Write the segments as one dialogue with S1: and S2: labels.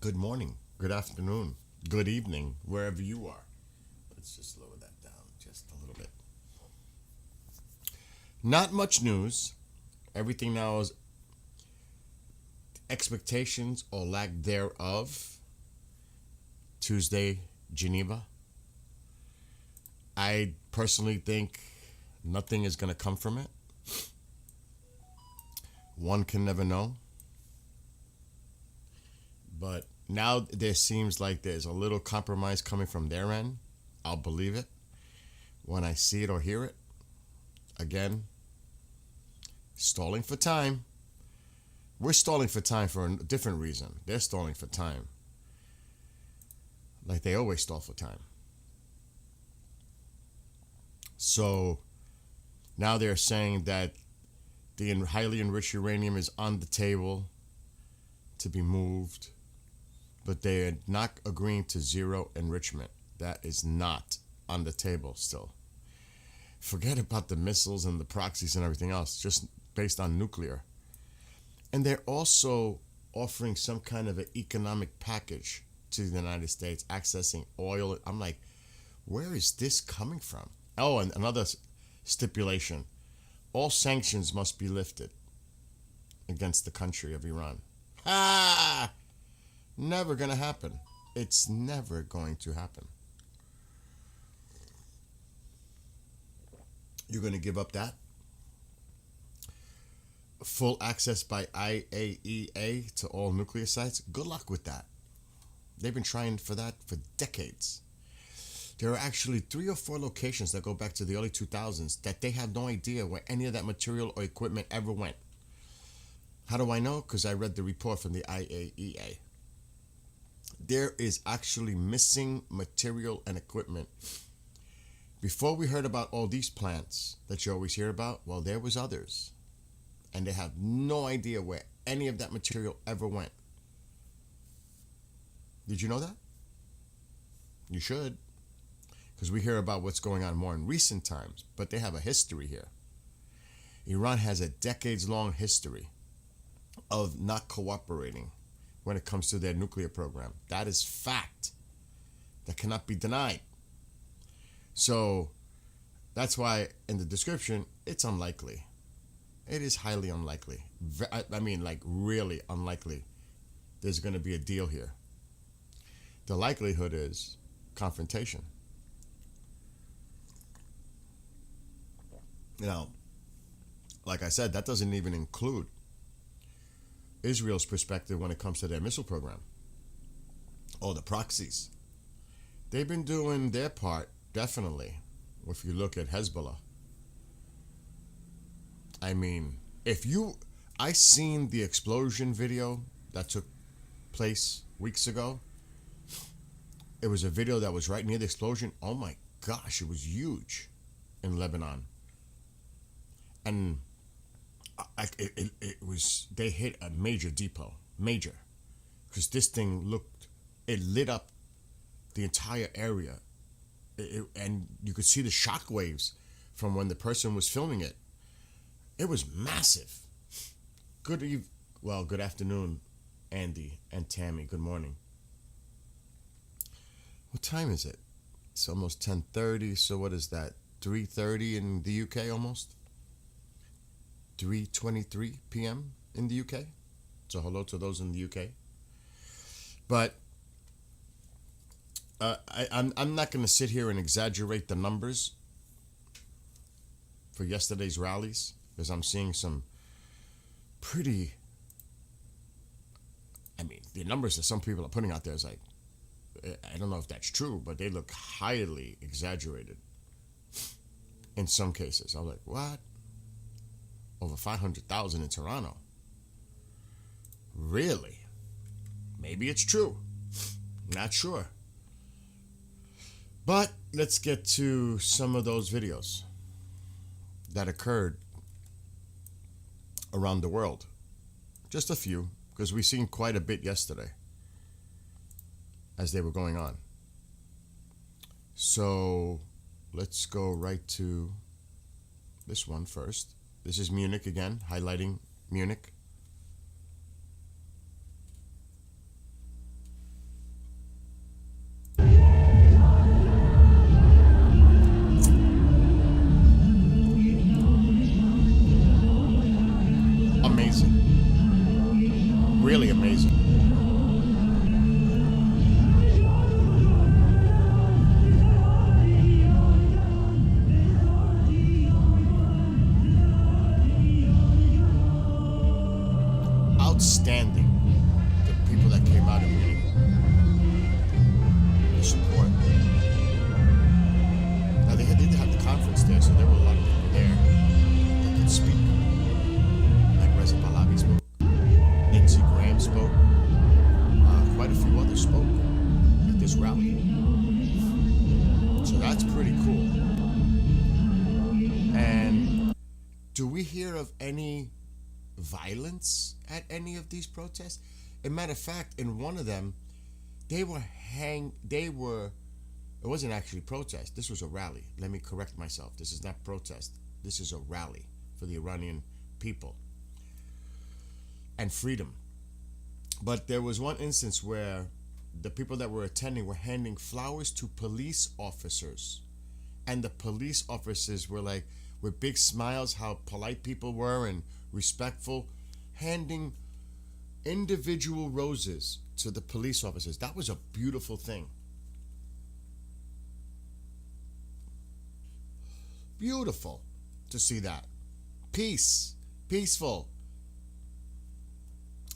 S1: Good morning, good afternoon, good evening, wherever you are. Let's just lower that down just a little bit. Not much news. Everything now is expectations or lack thereof. Tuesday, Geneva. I personally think nothing is going to come from it. One can never know. But now there seems like there's a little compromise coming from their end. I'll believe it when I see it or hear it. Again, stalling for time. We're stalling for time for a different reason. They're stalling for time. Like they always stall for time. So now they're saying that the highly enriched uranium is on the table to be moved, but they're not agreeing to zero enrichment. That is not on the table still. Forget about the missiles and the proxies and everything else, just based on nuclear. And they're also offering some kind of an economic package to the United States, accessing oil. I'm like, where is this coming from? Oh, and another stipulation. All sanctions must be lifted against the country of Iran. Ah! Never going to happen. It's never going to happen. You're going to give up that? Full access by IAEA to all nuclear sites? Good luck with that. They've been trying for that for decades. There are actually 3 or 4 locations that go back to the early 2000s that they have no idea where any of that material or equipment ever went. How do I know? Because I read the report from the IAEA. There is actually missing material and equipment. Before we heard about all these plants that you always hear about, well, there was others. And they have no idea where any of that material ever went. Did you know that? You should. Because we hear about what's going on more in recent times, but they have a history here. Iran has a decades-long history of not cooperating when it comes to their nuclear program. That is fact. That cannot be denied. So that's why in the description, it's unlikely. It is highly unlikely. I mean, like really unlikely there's going to be a deal here. The likelihood is confrontation. Now, like I said, that doesn't even include Israel's perspective when it comes to their missile program or the proxies. They've been doing their part, definitely, if you look at Hezbollah. I mean, I seen the explosion video that took place weeks ago. It was a video that was right near the explosion. Oh my gosh, it was huge in Lebanon. And it was, they hit a major depot, because this thing it lit up the entire area. And you could see the shock waves from when the person was filming it. It was massive. Good afternoon, Andy and Tammy. Good morning. What time is it? It's almost 10:30. So what is that? 3:30 in the UK almost? 3:23 p.m. in the UK. So hello to those in the UK. But I'm not going to sit here and exaggerate the numbers for yesterday's rallies, because I'm seeing some pretty, I mean, the numbers that some people are putting out there is like, I don't know if that's true, but they look highly exaggerated in some cases. I was like, what? Over 500,000 in Toronto. Really? Maybe it's true. Not sure. But let's get to some of those videos that occurred around the world. Just a few, because we've seen quite a bit yesterday as they were going on. So let's go right to this one first. This is Munich again, highlighting Munich. Really amazing. Outstanding. The people that came out and really the support. Now they did have the conference there, so there were a lot of people there that could speak. Like Reza Pahlavi spoke, Lindsey Graham spoke, quite a few others spoke at this rally. So that's pretty cool. And do we hear of any violence at any of these protests? As a matter of fact, in one of them, it wasn't actually protest. This was a rally. Let me correct myself. This is not protest. This is a rally for the Iranian people and freedom. But there was one instance where the people that were attending were handing flowers to police officers. And the police officers were like, with big smiles, how polite people were and respectful, handing individual roses to the police officers. That was a beautiful thing. Beautiful to see that. Peaceful.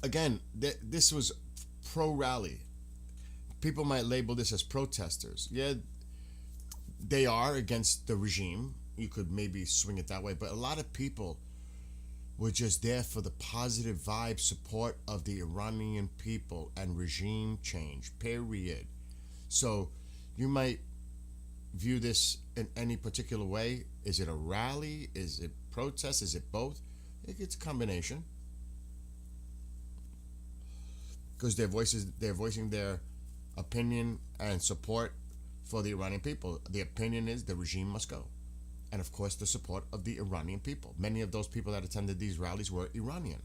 S1: Again, this was pro-rally. People might label this as protesters. Yeah, they are against the regime. You could maybe swing it that way, but a lot of people were just there for the positive vibe, support of the Iranian people and regime change, period. So you might view this in any particular way. Is it a rally? Is it protest? Is it both? It's a combination. Because they're voicing their opinion and support for the Iranian people. The opinion is the regime must go. And of course, the support of the Iranian people. Many of those people that attended these rallies were Iranian.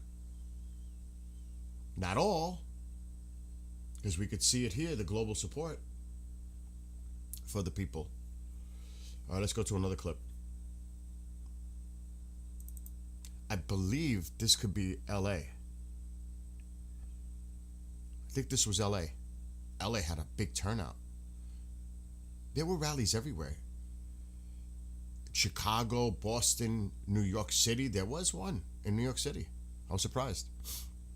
S1: Not all, because we could see it here, the global support for the people. All right, let's go to another clip. I believe this could be LA. I think this was LA. LA had a big turnout. There were rallies everywhere. Chicago, Boston, New York City. There was one in New York City. I was surprised.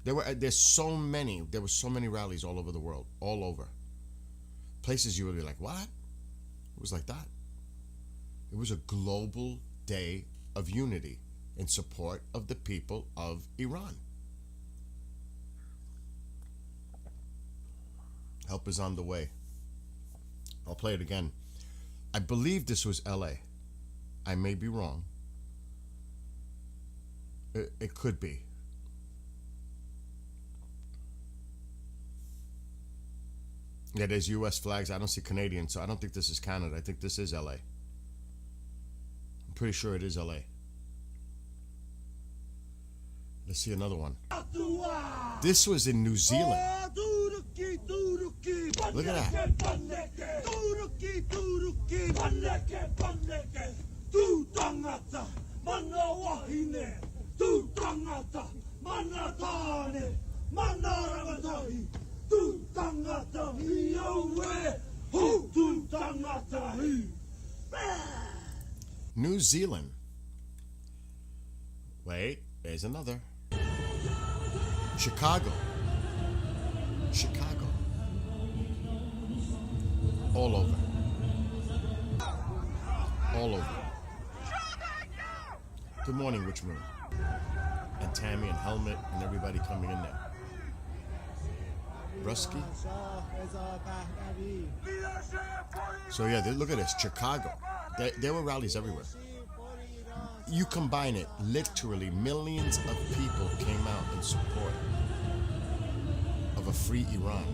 S1: There were so many rallies all over the world, all over. Places you would be like, what? It was like that. It was a global day of unity in support of the people of Iran. Help is on the way. I'll play it again. I believe this was LA. I may be wrong. It could be. Yeah, there's US flags. I don't see Canadian, so I don't think this is Canada. I think this is LA. I'm pretty sure it is LA. Let's see another one. This was in New Zealand. Look at that. New Zealand. Wait, there's another. Chicago. All over. Good morning, Richmond. And Tammy and Helmet and everybody coming in there. Rusky. So yeah, look at this, Chicago. There were rallies everywhere. You combine it, literally millions of people came out in support of a free Iran.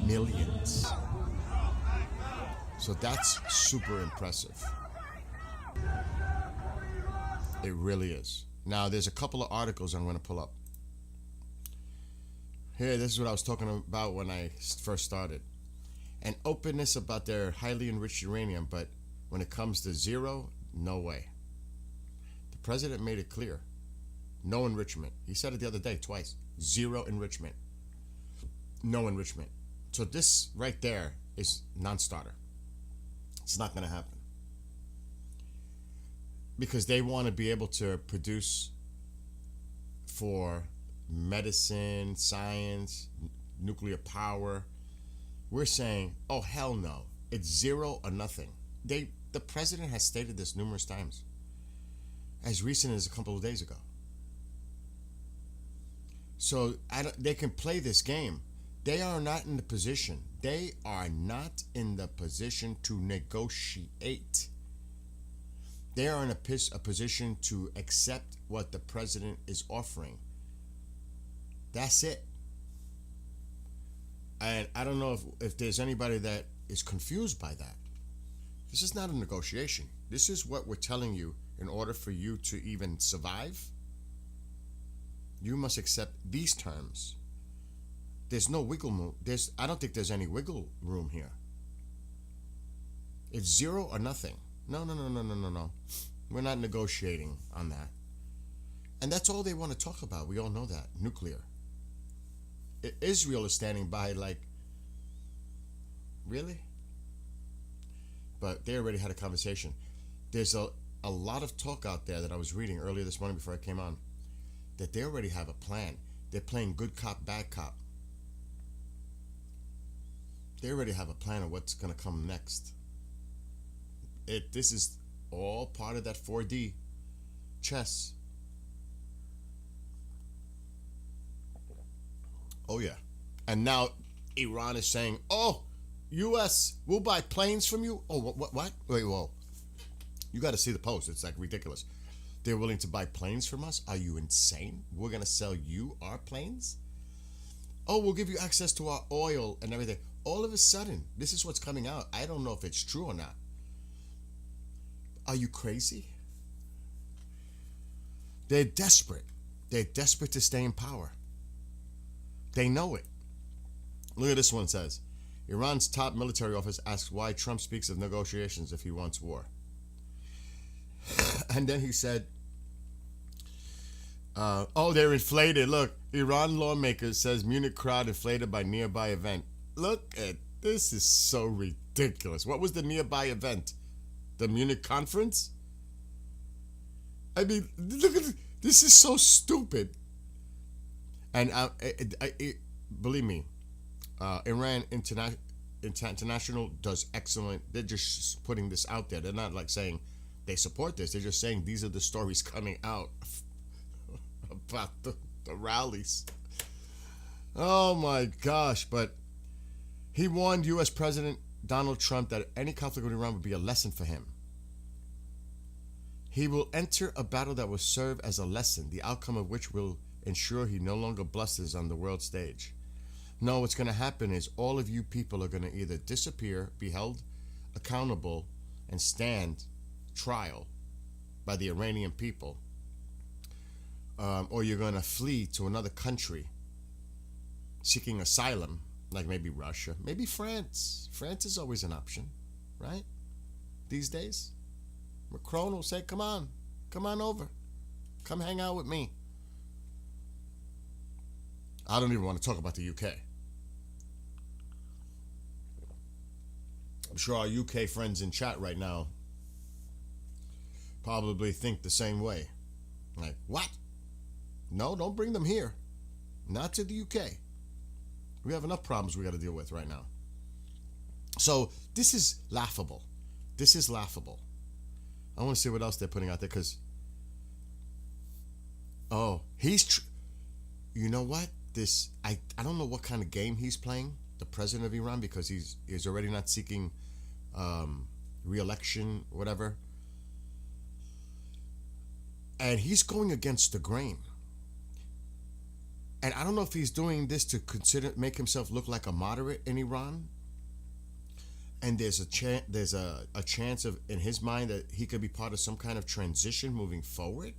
S1: Millions. So that's super impressive. It really is. Now, there's a couple of articles I'm going to pull up. Here, this is what I was talking about when I first started. An openness about their highly enriched uranium, but when it comes to zero, no way. The president made it clear. No enrichment. He said it the other day twice. Zero enrichment. No enrichment. So this right there is non-starter. It's not going to happen. Because they want to be able to produce for medicine, science, nuclear power. We're saying, oh, hell no. It's zero or nothing. The president has stated this numerous times, as recent as a couple of days ago. So they can play this game. They are not in the position. They are not in the position to negotiate. They are in a position to accept what the president is offering. That's it. And I don't know if there's anybody that is confused by that. This is not a negotiation. This is what we're telling you. In order for you to even survive, you must accept these terms. There's no wiggle room. I don't think there's any wiggle room here. It's zero or nothing. No. We're not negotiating on that. And that's all they want to talk about. We all know that. Nuclear. Israel is standing by like, really? But they already had a conversation. There's a lot of talk out there that I was reading earlier this morning before I came on, that they already have a plan. They're playing good cop, bad cop. They already have a plan of what's going to come next. This is all part of that 4D chess. Oh yeah. And now Iran is saying, oh, U.S., we'll buy planes from you. Oh, what? Wait, whoa. You got to see the post. It's like ridiculous. They're willing to buy planes from us? Are you insane? We're going to sell you our planes? Oh, we'll give you access to our oil and everything. All of a sudden, this is what's coming out. I don't know if it's true or not. Are you crazy? They're desperate. They're desperate to stay in power. They know it. Look at this one says. Iran's top military officer asks why Trump speaks of negotiations if he wants war. And then he said, oh, they're inflated. Look, Iran lawmakers says Munich crowd inflated by nearby event. Look at this. Is so ridiculous. What was the nearby event? The Munich conference? I mean, look at this. This is so stupid. And believe me, Iran International does excellent. They're just putting this out there. They're not like saying they support this. They're just saying these are the stories coming out about the rallies. Oh my gosh. But he warned U.S. President Donald Trump that any conflict with Iran would be a lesson for him. He will enter a battle that will serve as a lesson, the outcome of which will ensure he no longer blusters on the world stage. No, what's going to happen is all of you people are going to either disappear, be held accountable, and stand trial by the Iranian people, or you're going to flee to another country seeking asylum, like maybe Russia, maybe France. France is always an option, right? These days. Macron will say, come on over. Come hang out with me. I don't even want to talk about the UK. I'm sure our UK friends in chat right now probably think the same way. Like, what? No, don't bring them here. Not to the UK. We have enough problems we got to deal with right now. So this is laughable. This is laughable. I want to see what else they're putting out there because, you know what? I don't know what kind of game he's playing, the president of Iran, because he's already not seeking re-election, whatever. And he's going against the grain. And I don't know if he's doing this to make himself look like a moderate in Iran. And there's a chance of, in his mind, that he could be part of some kind of transition moving forward,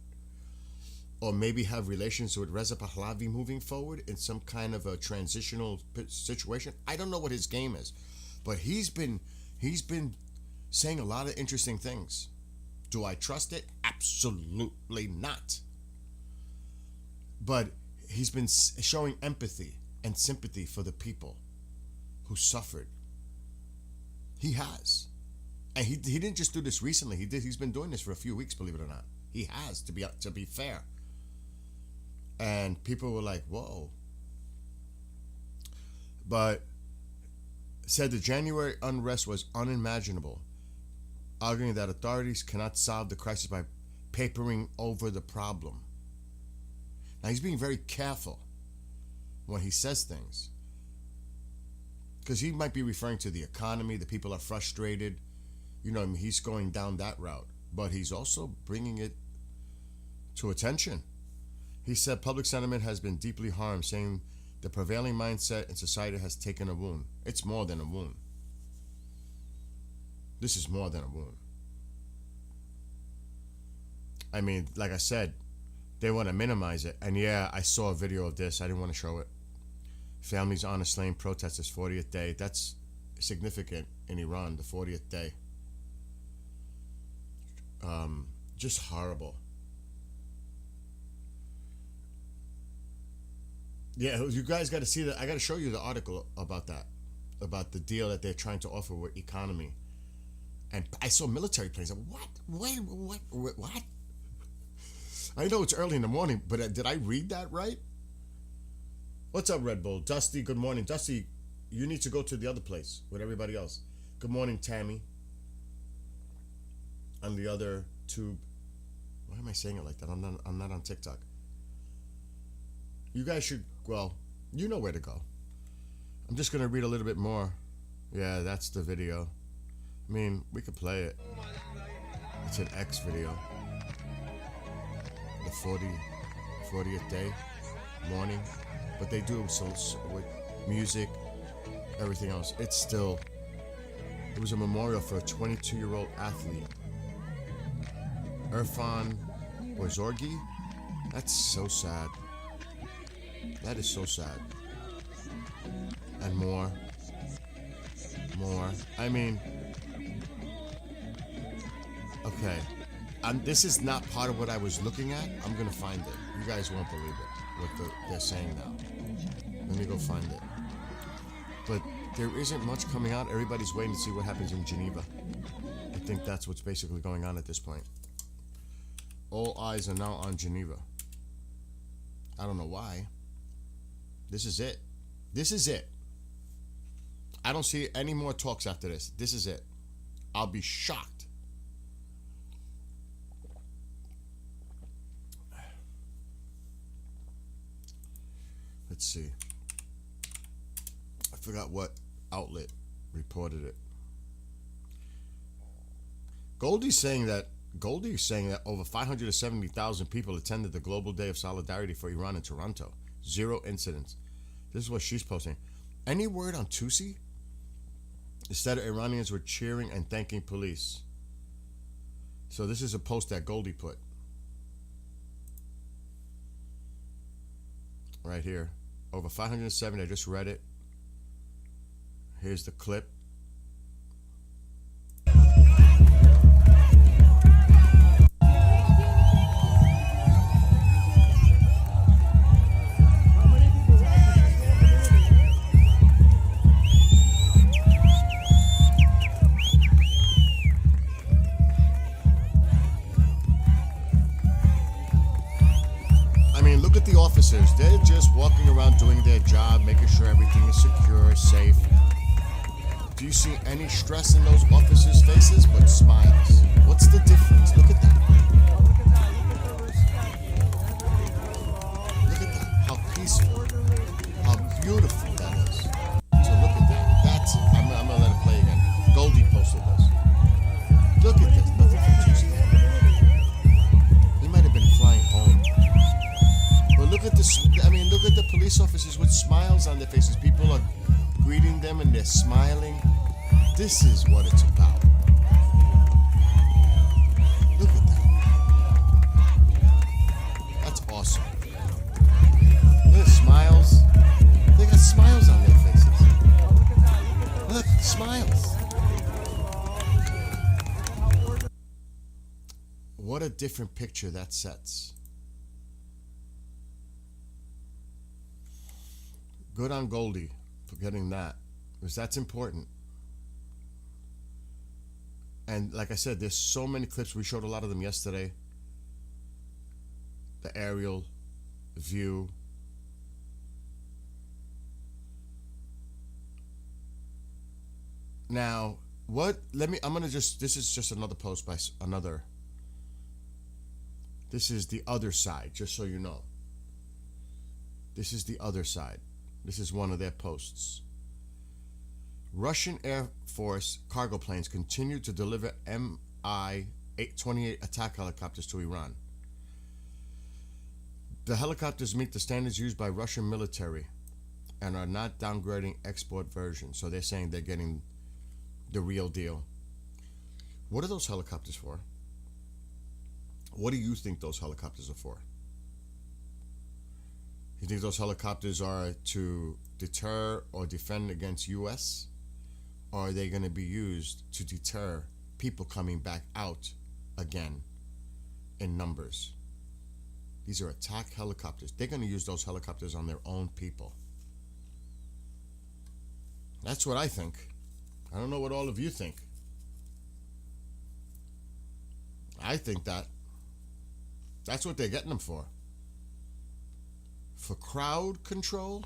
S1: or maybe have relations with Reza Pahlavi moving forward in some kind of a transitional situation. I don't know what his game is, but he's been saying a lot of interesting things. Do I trust it? Absolutely not. But he's been showing empathy and sympathy for the people who suffered. He has. And he didn't just do this recently. He's been doing this for a few weeks, believe it or not. He has, to be fair. And people were like, whoa. But said the January unrest was unimaginable, arguing that authorities cannot solve the crisis by papering over the problem. Now, he's being very careful when he says things, because he might be referring to the economy, the people are frustrated. You know, he's going down that route, but he's also bringing it to attention. He said public sentiment has been deeply harmed, saying the prevailing mindset in society has taken a wound. It's more than a wound. This is more than a wound. I mean, like I said, they want to minimize it. And yeah, I saw a video of this. I didn't want to show it. Families honor slain protesters 40th day. That's significant in Iran, the 40th day. Just horrible. Yeah, you guys got to see that. I got to show you the article about that, about the deal that they're trying to offer with economy. And I saw military planes. What? What? I know it's early in the morning, but did I read that right? What's up, Red Bull? Dusty, good morning. Dusty, you need to go to the other place with everybody else. Good morning, Tammy. On the other tube. Why am I saying it like that? I'm not on TikTok. You guys should, well, you know where to go. I'm just going to read a little bit more. Yeah, that's the video. I mean, we could play it. It's an X video. The 40th day, morning. But they do so with music, everything else. It was a memorial for a 22-year-old athlete. Irfan Borzorgi. That's so sad. That is so sad. And more. I mean, okay. This is not part of what I was looking at. I'm going to find it. You guys won't believe it, what they're saying now. Let me go find it. But there isn't much coming out. Everybody's waiting to see what happens in Geneva. I think that's what's basically going on at this point. All eyes are now on Geneva. I don't know why. This is it. This is it. I don't see any more talks after this. This is it. I'll be shocked. Let's see. I forgot what outlet reported it. Goldie's saying that over 570,000 people attended the Global Day of Solidarity for Iran in Toronto. 0 incidents. This is what she's posting. Any word on Tutsi? Instead, Iranians were cheering and thanking police. So this is a post that Goldie put. Right here. Over 570, I just read it. Here's the clip. Officers, they're just walking around doing their job, making sure everything is secure, safe. Do you see any stress in those officers' faces but smiles? What's the difference? Look at that. Look at that. How peaceful. How beautiful that is. So look at that. I'm gonna let it play again. Goldie posted this. Look at this. Nothing from Tuesday. He might have been flying home. Look at the police officers with smiles on their faces. People are greeting them and they're smiling. This is what it's about. Look at that. That's awesome. Look at smiles. They got smiles on their faces. Look, smiles. What a different picture that sets. Good on Goldie for getting that, because that's important. And like I said, there's so many clips. We showed a lot of them yesterday. The aerial view. Now, what? I'm gonna just. This is just another post by another. This is the other side, just so you know. This is the other side. This is one of their posts. Russian Air Force cargo planes continue to deliver Mi-28 attack helicopters to Iran. The helicopters meet the standards used by Russian military and are not downgrading export versions. So they're saying they're getting the real deal. What are those helicopters for? What do you think those helicopters are for? You think those helicopters are to deter or defend against U.S.? Or are they going to be used to deter people coming back out again in numbers? These are attack helicopters. They're going to use those helicopters on their own people. That's what I think. I don't know what all of you think. I think that's what they're getting them for. For crowd control?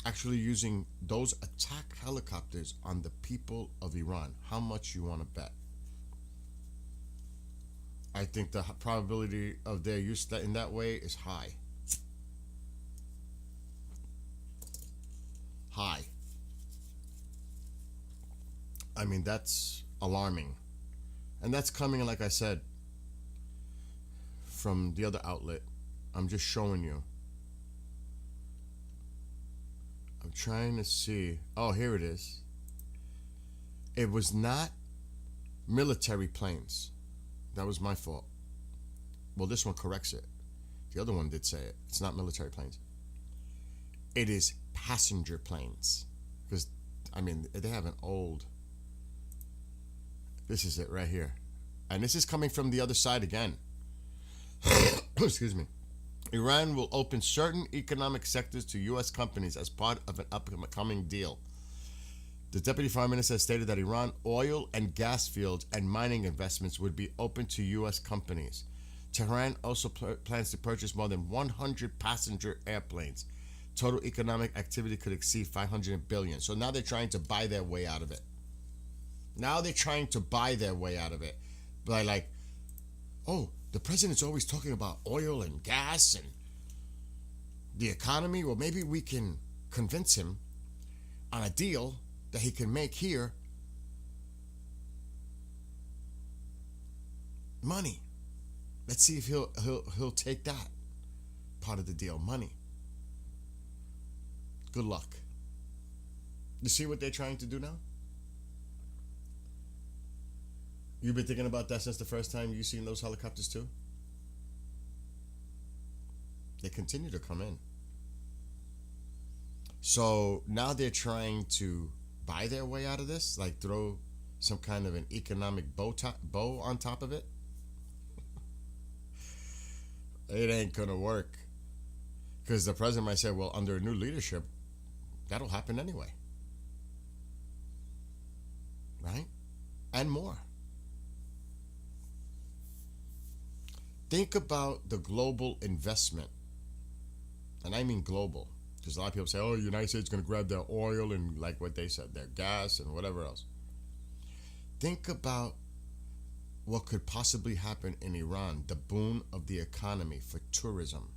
S1: Actually using those attack helicopters on the people of Iran. How much you want to bet? I think the probability of their use in that way is high. High. I mean, that's alarming. And that's coming, like I said, from the other outlet. I'm just showing you. I'm trying to see. Oh, here it is. It was not military planes. That was my fault. Well, this one corrects it. The other one did say it. It's not military planes. It is passenger planes. Because, I mean, they have an old... This is it right here. And this is coming from the other side again. Excuse me. Iran will open certain economic sectors to U.S. companies as part of an upcoming deal. The Deputy Prime Minister stated that Iran oil and gas fields and mining investments would be open to U.S. companies. Tehran also plans to purchase more than 100 passenger airplanes. Total economic activity could exceed $500 billion. So now they're trying to buy their way out of it. Now they're trying to buy their way out of it. By like, oh, the president's always talking about oil and gas and the economy. Well, maybe we can convince him on a deal that he can make here. Money. Let's see if he'll take that part of the deal. Money. Good luck. You see what they're trying to do now? You've been thinking about that since the first time you seen those helicopters too? They continue to come in. So now they're trying to buy their way out of this, like throw some kind of an economic bow on top of it. It ain't gonna work. Because the president might say, well, under new leadership, that'll happen anyway. Right? And more. Think about the global investment. And I mean global. Because a lot of people say, oh, the United States is going to grab their oil and like what they said, their gas and whatever else. Think about what could possibly happen in Iran, the boon of the economy for tourism,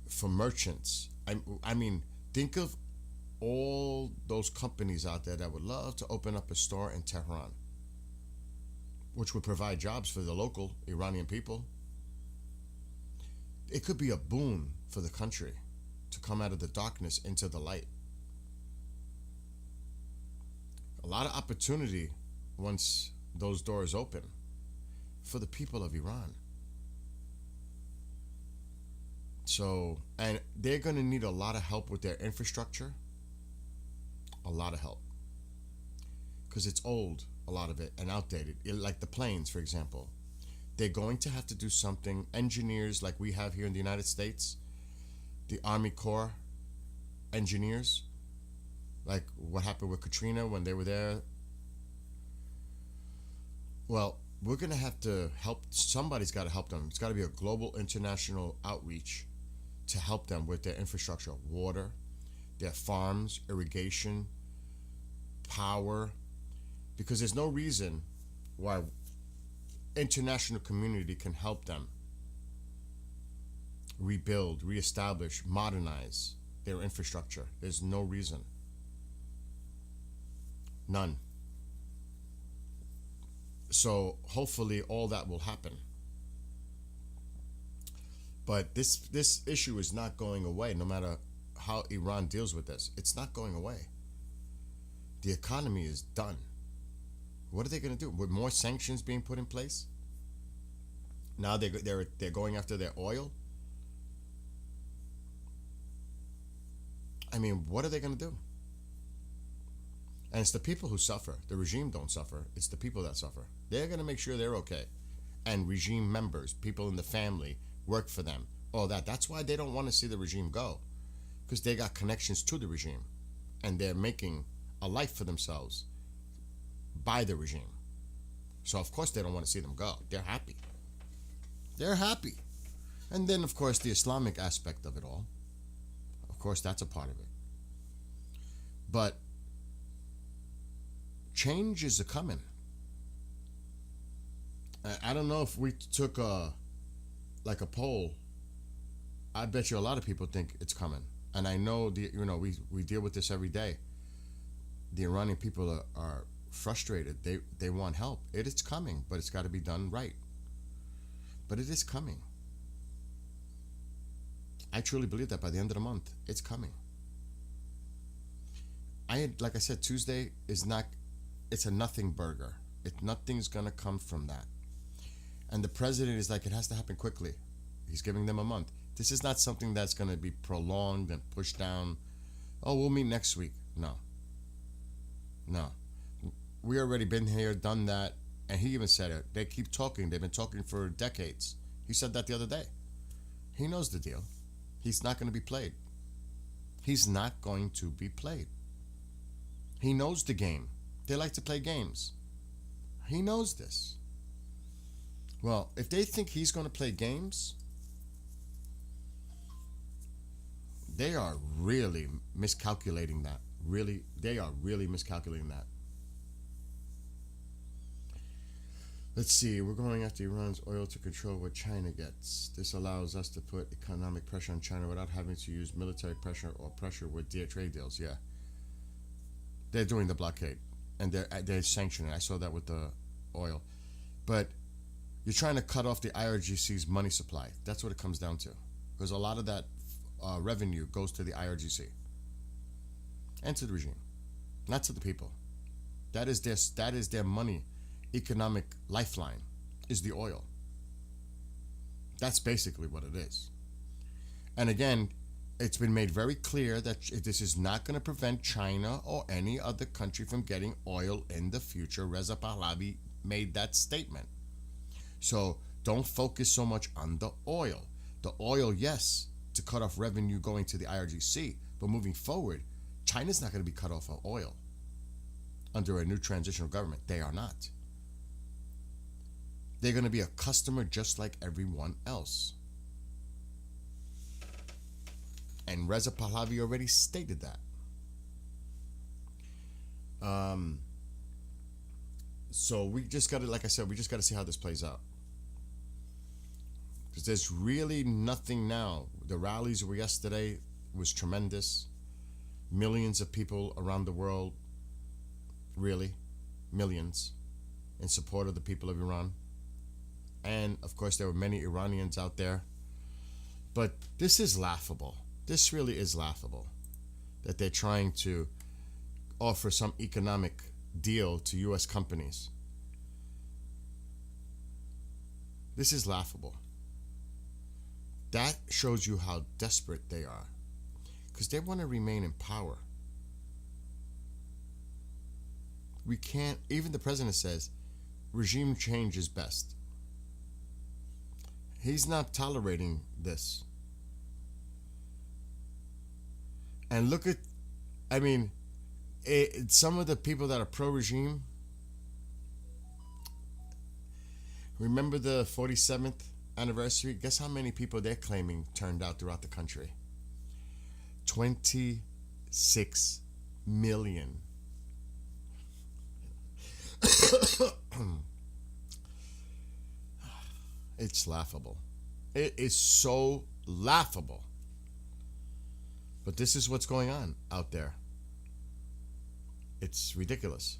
S1: for merchants. I mean, think of all those companies out there that would love to open up a store in Tehran, which would provide jobs for the local Iranian people. It could be a boon for the country to come out of the darkness into the light. A lot of opportunity once those doors open for the people of Iran. So, and they're going to need a lot of help with their infrastructure. A lot of help. Because it's old, a lot of it, and outdated. Like the planes, for example. They're going to have to do something. Engineers like we have here in the United States the Army Corps engineers, like what happened with Katrina when they were there. Well, we're going to have to help. Somebody's got to help them. It's got to be a global international outreach to help them with their infrastructure, water, their farms, irrigation, power, because there's no reason why international community can help them rebuild, reestablish, modernize their infrastructure. There's no reason. None. So hopefully all that will happen. But this issue is not going away, no matter how Iran deals with this. It's not going away. The economy is done. What are they going to do? With more sanctions being put in place? Now they're going after their oil? I mean, what are they going to do? And it's the people who suffer. The regime don't suffer. It's the people that suffer. They're going to make sure they're okay. And regime members, people in the family, work for them. All that. That's why they don't want to see the regime go. Because they got connections to the regime. And they're making a life for themselves by the regime. So, of course, they don't want to see them go. They're happy. They're happy. And then, of course, the Islamic aspect of it all. Of course, that's a part of it. But change is a-coming. I don't know if we took a poll. I bet you a lot of people think it's coming. And I know we deal with this every day. The Iranian people are frustrated. They want help. It is coming, but it's got to be done right. But it is coming. I truly believe that by the end of the month, it's coming. Like I said, Tuesday is not, it's a nothing burger. Nothing's going to come from that. And the president is like, it has to happen quickly. He's giving them a month. This is not something that's going to be prolonged and pushed down. Oh, we'll meet next week. No. We already been here, done that. And he even said it. They keep talking. They've been talking for decades. He said that the other day. He knows the deal. He's not going to be played. He's not going to be played. He knows the game. They like to play games. He knows this. Well, if they think he's going to play games, they are really miscalculating that. They are really miscalculating that. Let's see, we're going after Iran's oil to control what China gets. This allows us to put economic pressure on China without having to use military pressure or pressure with trade deals. Yeah. They're doing the blockade and they're sanctioning. I saw that with the oil. But you're trying to cut off the IRGC's money supply. That's what it comes down to. Because a lot of that revenue goes to the IRGC and to the regime, not to the people. That is their money. Economic lifeline is the oil. That's basically what it is. And again, it's been made very clear that this is not going to prevent China or any other country from getting oil in the future. Reza Pahlavi made that statement. So don't focus so much on the oil. The oil, yes, to cut off revenue going to the IRGC, but moving forward, China's not going to be cut off of oil under a new transitional government. They are not. They're going to be a customer just like everyone else. And Reza Pahlavi already stated that. So we just got to, like I said, we just got to see how this plays out. Because there's really nothing now. The rallies were yesterday, was tremendous. Millions of people around the world, really, millions, in support of the people of Iran. And, of course, there were many Iranians out there. But this is laughable. This really is laughable. That they're trying to offer some economic deal to U.S. companies. This is laughable. That shows you how desperate they are. Because they want to remain in power. We can't, even the president says, regime change is best. He's not tolerating this. And look at, I mean, some of the people that are pro-regime. Remember the 47th anniversary? Guess how many people they're claiming turned out throughout the country? 26 million. It's laughable. It is so laughable. But this is what's going on out there. It's ridiculous.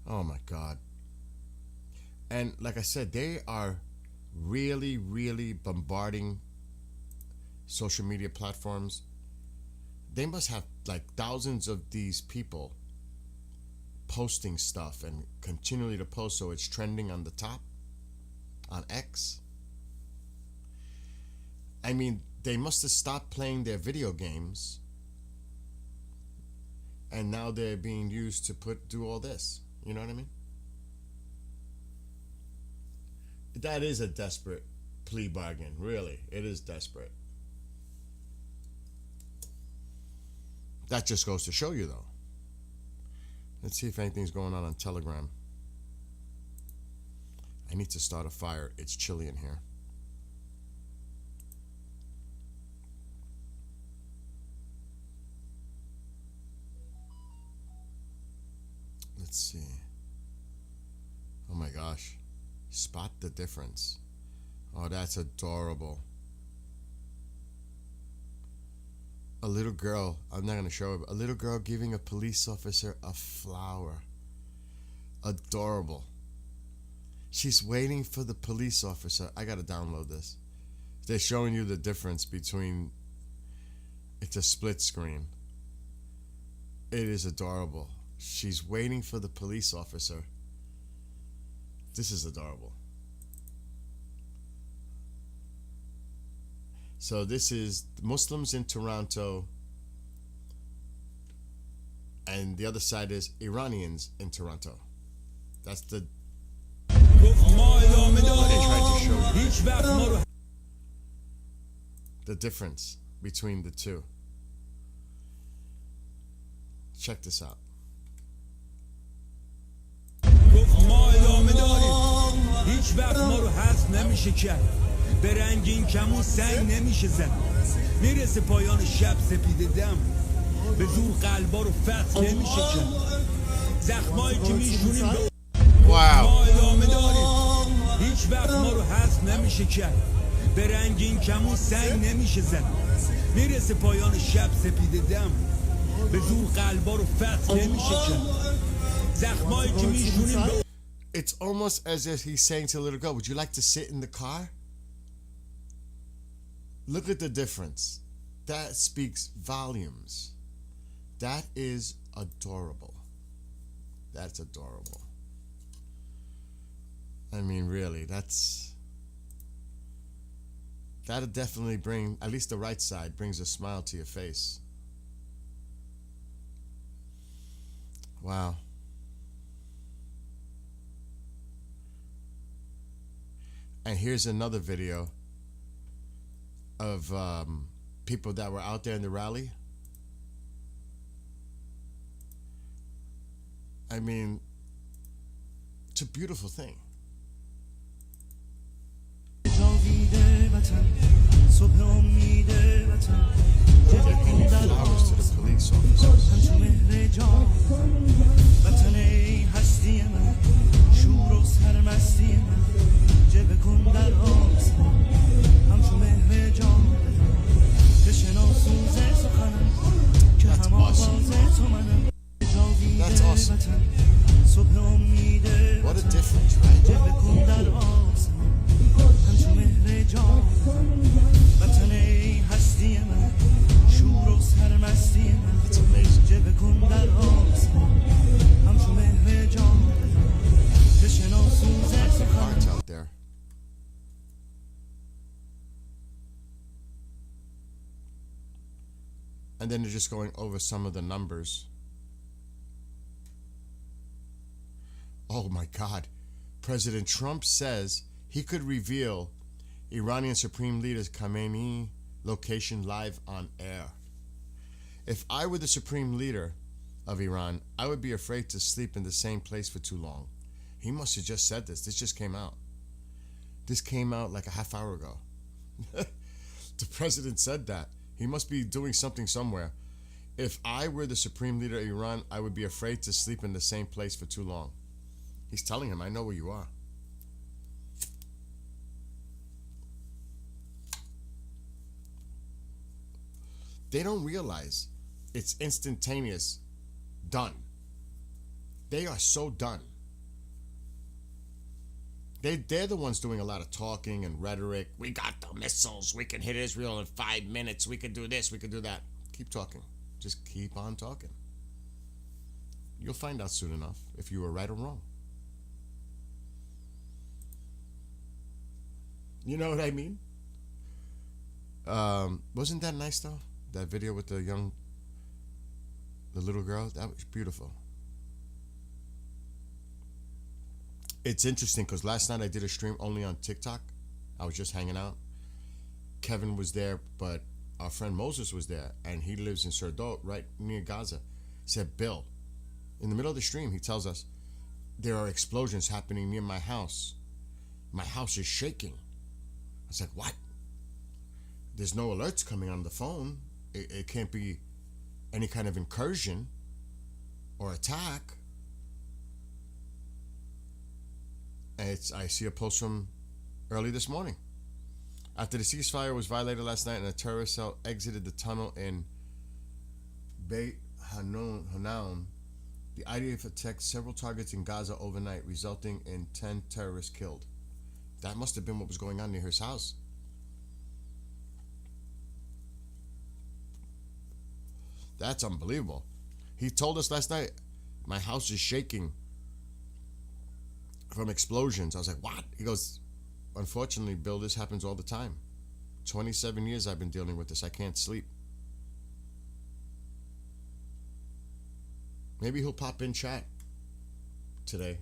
S1: Oh my God. And like I said, they are really, really bombarding social media platforms. They must have like thousands of these people posting stuff and continually to post so it's trending on the top on X. I mean, they must have stopped playing their video games and now they're being used to do all this. You know what I mean? That is a desperate plea bargain, really. It is desperate. That just goes to show you, though. Let's see if anything's going on Telegram. I need to start a fire. It's chilly in here. Let's see. Oh my gosh. Spot the difference. Oh, that's adorable. A little girl, I'm not going to show it, but a little girl giving a police officer a flower. Adorable. She's waiting for the police officer. I got to download this. They're showing you the difference between, it's a split screen. It is adorable. She's waiting for the police officer. This is adorable. So this is Muslims in Toronto, and the other side is Iranians in Toronto. That's the what they tried to show you. The difference between the two. Check this out.
S2: هیچ وقت ما رو حذف نمیشه کرد به رنگین کمون سنگ نمیشه زد میرسه پایان شب سپیده دم به زور قلبا رو فتح نمیشه کرد زخمایی که میشونیم به ما ادامه داریم هیچ وقت ما رو حذف نمیشه کرد به رنگین کمون سنگ نمیشه زد میرسه پایان شب سپیده دم به زور قلبا رو فتح نمیشه کرد زخمایی که میشونیم به
S1: It's almost as if he's saying to a little girl, would you like to sit in the car? Look at the difference. That speaks volumes. That is adorable. That's adorable. I mean, really, that'll definitely bring, at least the right side, brings a smile to your face. Wow. And here's another video of people that were out there in the rally. I mean, it's a beautiful thing. Flowers to the police officers. That's awesome. That's awesome. What a difference, right? It's amazing. Lots of hearts out there. And then they're just going over some of the numbers. Oh my God. President Trump says he could reveal Iranian Supreme Leader Khamenei location live on air. If I were the supreme leader of Iran, I would be afraid to sleep in the same place for too long. He must have just said this. This just came out. This came out like a half hour ago. The president said that. He must be doing something somewhere. If I were the supreme leader of Iran, I would be afraid to sleep in the same place for too long. He's telling him, I know where you are. They don't realize it's instantaneous. Done. They are so done. They're the ones doing a lot of talking and rhetoric. We got the missiles. We can hit Israel in 5 minutes. We can do this. We can do that. Keep talking. Just keep on talking. You'll find out soon enough if you were right or wrong. You know what I mean? Wasn't that nice though? That video with the little girl? That was beautiful. It's interesting because last night I did a stream only on TikTok. I was just hanging out. Kevin was there, but our friend Moses was there, and he lives in Serdot, right near Gaza. He said, Bill, in the middle of the stream, he tells us, there are explosions happening near my house. My house is shaking. I was like, what? There's no alerts coming on the phone. It can't be any kind of incursion or attack. I see a post from early this morning. After the ceasefire was violated last night and a terrorist cell exited the tunnel in Beit Hanoun, the IDF attacked several targets in Gaza overnight, resulting in 10 terrorists killed. That must have been what was going on near his house. That's unbelievable. He told us last night, my house is shaking from explosions. I was like, what? He goes, unfortunately, Bill, this happens all the time. 27 years I've been dealing with this. I can't sleep. Maybe he'll pop in chat today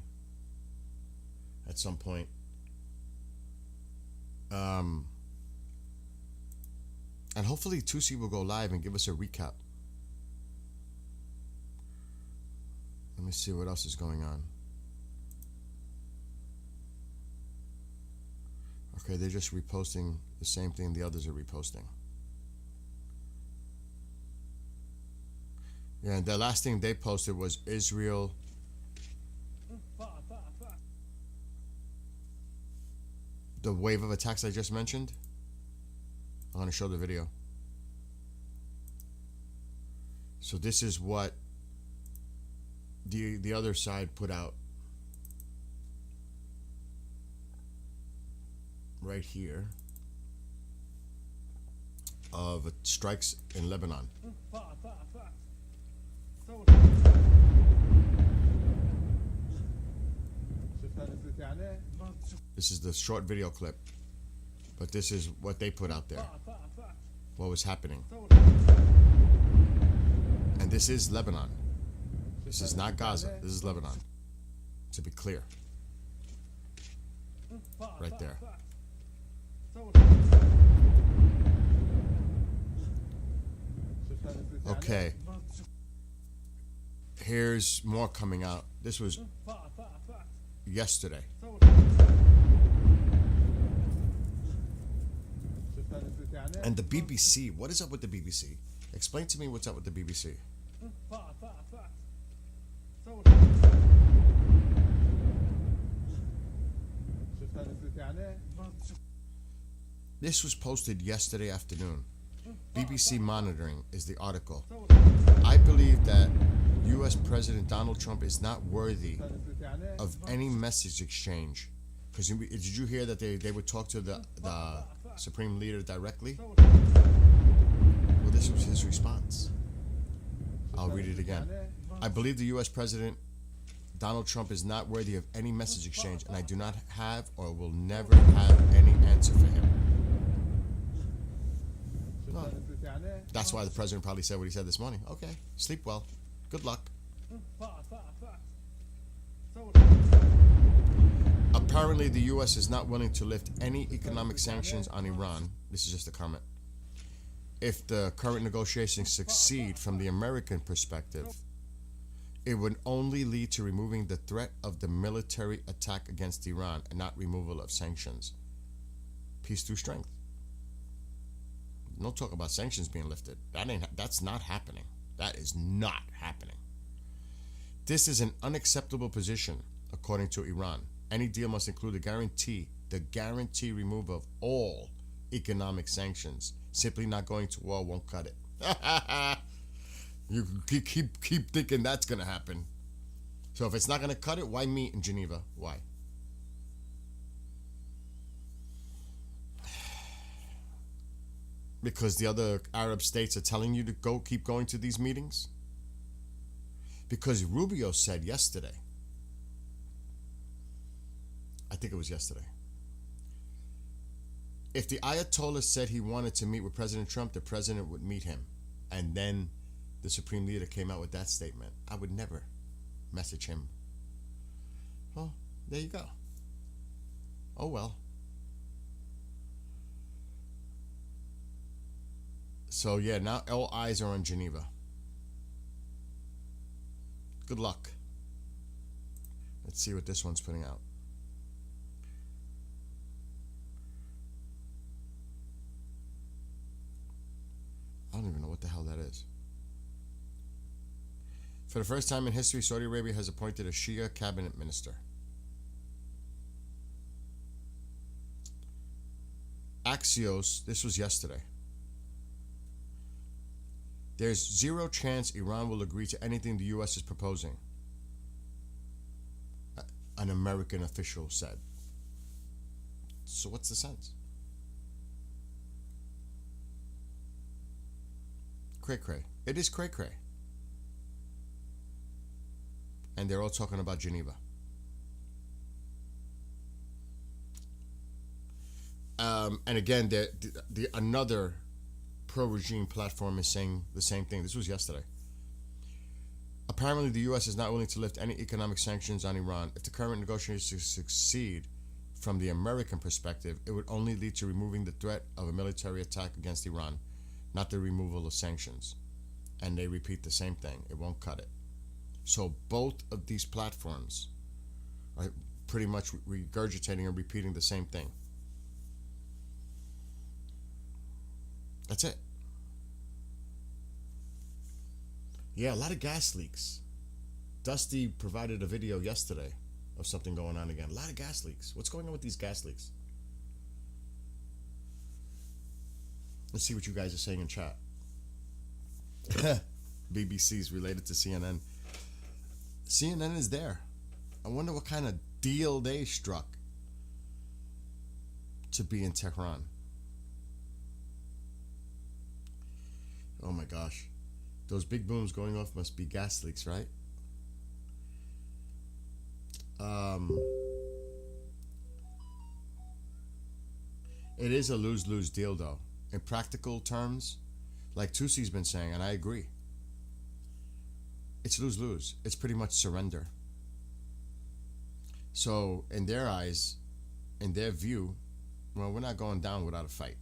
S1: at some point. And hopefully Tusi will go live and give us a recap. Let me see what else is going on. Okay, they're just reposting the same thing the others are reposting. Yeah, and the last thing they posted was Israel. The wave of attacks I just mentioned. I'm going to show the video. So this is what the other side put out. Right here of strikes in Lebanon. This is the short video clip, but this is what they put out there, what was happening. And this is Lebanon. This is not Gaza. This is Lebanon, to be clear. Right there. Okay. Here's more coming out. This was yesterday. And the BBC, what is up with the BBC? Explain to me what's up with the BBC. This was posted yesterday afternoon. BBC Monitoring is the article. I believe that U.S. President Donald Trump is not worthy of any message exchange. Because did you hear that they would talk to the Supreme Leader directly? Well, this was his response. I'll read it again. I believe the U.S. President Donald Trump is not worthy of any message exchange, and I do not have or will never have any answer for him. Well, that's why the president probably said what he said this morning. Okay, sleep well. Good luck. Apparently, the U.S. is not willing to lift any economic sanctions on Iran. This is just a comment. if the current negotiations succeed from the American perspective, it would only lead to removing the threat of the military attack against Iran and not removal of sanctions. Peace through strength. No talk about sanctions being lifted. That's not happening. That is not happening. This is an unacceptable position, according to Iran. Any deal must include the guarantee removal of all economic sanctions. Simply not going to war won't cut it. You keep thinking that's going to happen. So if it's not going to cut it, why meet in Geneva? Why? Because the other Arab states are telling you to keep going to these meetings? Because Rubio said yesterday, I think it was yesterday, if the Ayatollah said he wanted to meet with President Trump, the president would meet him. And then the Supreme Leader came out with that statement. I would never message him. Well, there you go. Oh well. So yeah, now all eyes are on Geneva. Good luck. Let's see what this one's putting out. I don't even know what the hell that is. For the first time in history, Saudi Arabia has appointed a Shia cabinet minister. Axios, this was yesterday. There's zero chance Iran will agree to anything the U.S. is proposing, an American official said. So what's the sense? Cray-cray. It is cray-cray. And they're all talking about Geneva. And again, another pro-regime platform is saying the same thing. This was yesterday. Apparently, the U.S. is not willing to lift any economic sanctions on Iran. If the current negotiations succeed, from the American perspective, it would only lead to removing the threat of a military attack against Iran, not the removal of sanctions. And they repeat the same thing. It won't cut it. So both of these platforms are pretty much regurgitating and repeating the same thing. That's it. Yeah, a lot of gas leaks. Dusty provided a video yesterday of something going on again. A lot of gas leaks. What's going on with these gas leaks? Let's see what you guys are saying in chat. BBC's related to CNN. CNN is there. I wonder what kind of deal they struck to be in Tehran. Oh my gosh. Those big booms going off must be gas leaks, right? It is a lose-lose deal, though. In practical terms, like Tusi's been saying, and I agree, it's lose-lose. It's pretty much surrender. So, in their eyes, in their view, well, we're not going down without a fight.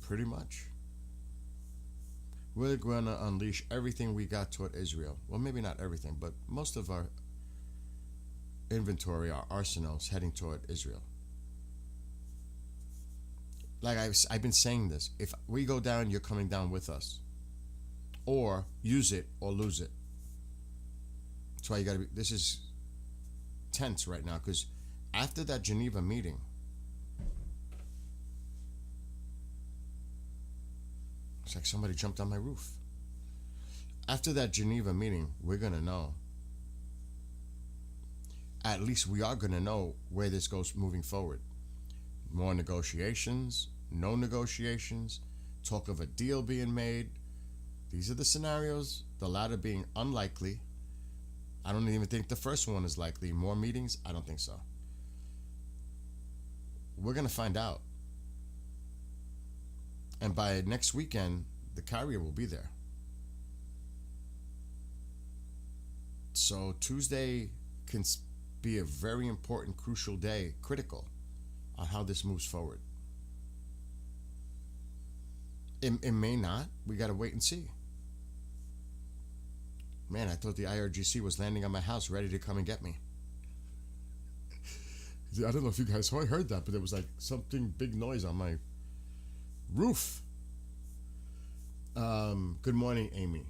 S1: Pretty much. We're going to unleash everything we got toward Israel. Well, maybe not everything, but most of our inventory, our arsenals, heading toward Israel. Like I've been saying this. If we go down, you're coming down with us. Or use it or lose it. That's why you got to be... This is tense right now, because after that Geneva meeting, it's like somebody jumped on my roof. After that Geneva meeting, we're going to know. At least we are going to know where this goes moving forward. More negotiations, no negotiations, talk of a deal being made. These are the scenarios, the latter being unlikely. I don't even think the first one is likely. More meetings? I don't think so. We're going to find out. And by next weekend, the carrier will be there. So Tuesday can be a very important, crucial day, critical, on how this moves forward. It may not. We got to wait and see. Man, I thought the IRGC was landing on my house ready to come and get me. I don't know if you guys heard that, but there was like something big noise on my roof. Good morning, Amy.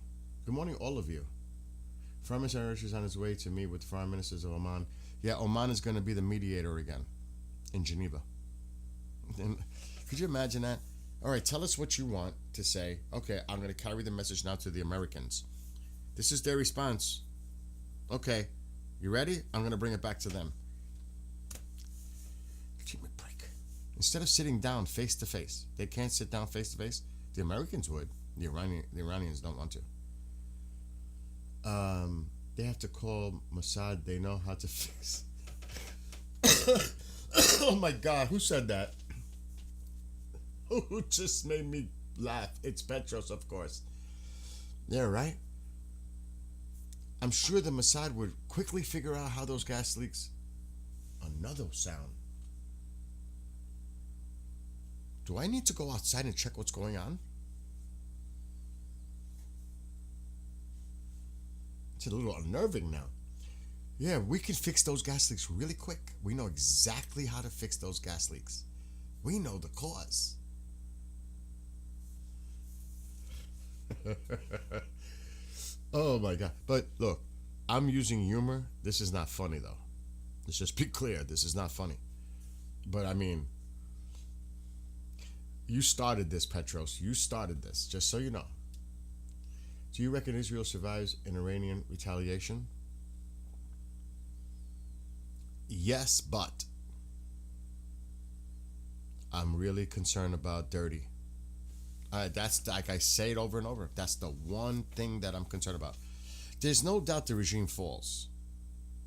S1: Good morning, all of you. Prime Minister Arish is on his way to meet with Foreign Ministers of Oman. Yeah, Oman is going to be the mediator again in Geneva. And could you imagine that? All right, tell us what you want to say. Okay, I'm going to carry the message now to the Americans. This is their response. Okay, you ready? I'm going to bring it back to them. Give me a break. Instead of sitting down face to face, they can't sit down face to face. The Americans would. The Iranians don't want to. They have to call Mossad. They know how to fix. Oh my God, who said that? Who just made me laugh? It's Petros, of course. Yeah, right? I'm sure the Mossad would quickly figure out how those gas leaks. Another sound. Do I need to go outside and check what's going on? It's a little unnerving now. Yeah, we can fix those gas leaks really quick. We know exactly how to fix those gas leaks. We know the cause. Oh my God. But look, I'm using humor. This is not funny though. Let's just be clear. This is not funny. But I mean, you started this, Petros. You started this, just so you know. Do you reckon Israel survives an Iranian retaliation? Yes, but I'm really concerned about dirty. That's like I say it over and over. That's the one thing that I'm concerned about. There's no doubt the regime falls.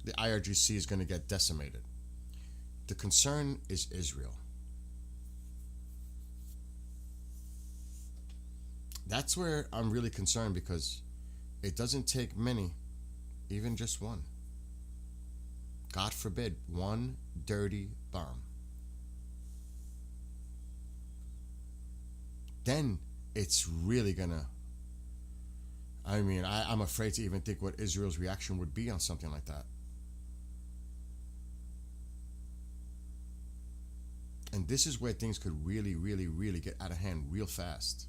S1: The IRGC is going to get decimated. The concern is Israel. That's where I'm really concerned because it doesn't take many, even just one. God forbid, one dirty bomb. Then it's really gonna, I mean, I'm afraid to even think what Israel's reaction would be on something like that. And this is where things could really, really, really get out of hand real fast.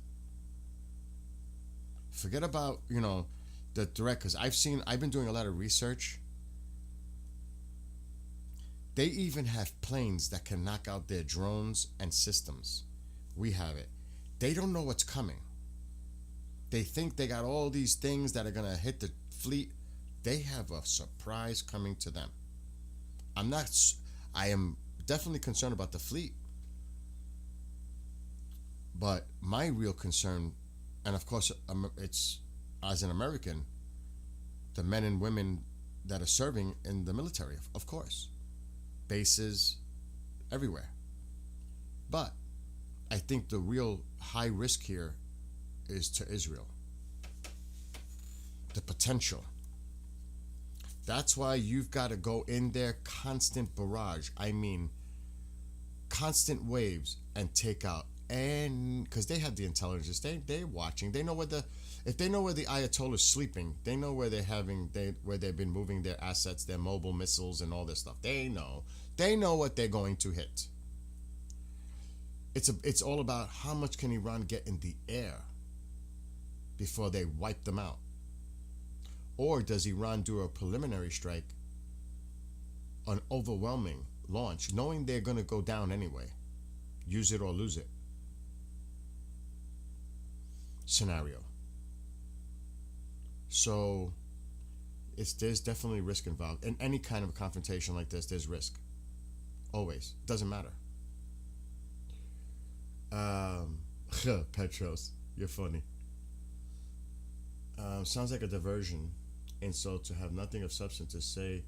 S1: Forget about, the threat, because I've been doing a lot of research. They even have planes that can knock out their drones and systems. We have it. They don't know what's coming. They think they got all these things that are going to hit the fleet. They have a surprise coming to them. I am definitely concerned about the fleet. But my real concern, and of course, it's as an American, the men and women that are serving in the military, of course. Bases everywhere. But I think the real high risk here is to Israel. The potential. That's why you've got to go in there, constant barrage. I mean, constant waves, and take out. And because they have the intelligence, they're watching. They know if they know where the Ayatollah's sleeping, they know where where they've been moving their assets, their mobile missiles, and all this stuff. They know what they're going to hit. It's all about how much can Iran get in the air before they wipe them out, or does Iran do a preliminary strike, an overwhelming launch, knowing they're going to go down anyway, use it or lose it scenario. So there's definitely risk involved. In any kind of confrontation like this, there's risk. Always. Doesn't matter. Petros, you're funny. Sounds like a diversion. Insult to have nothing of substance to say.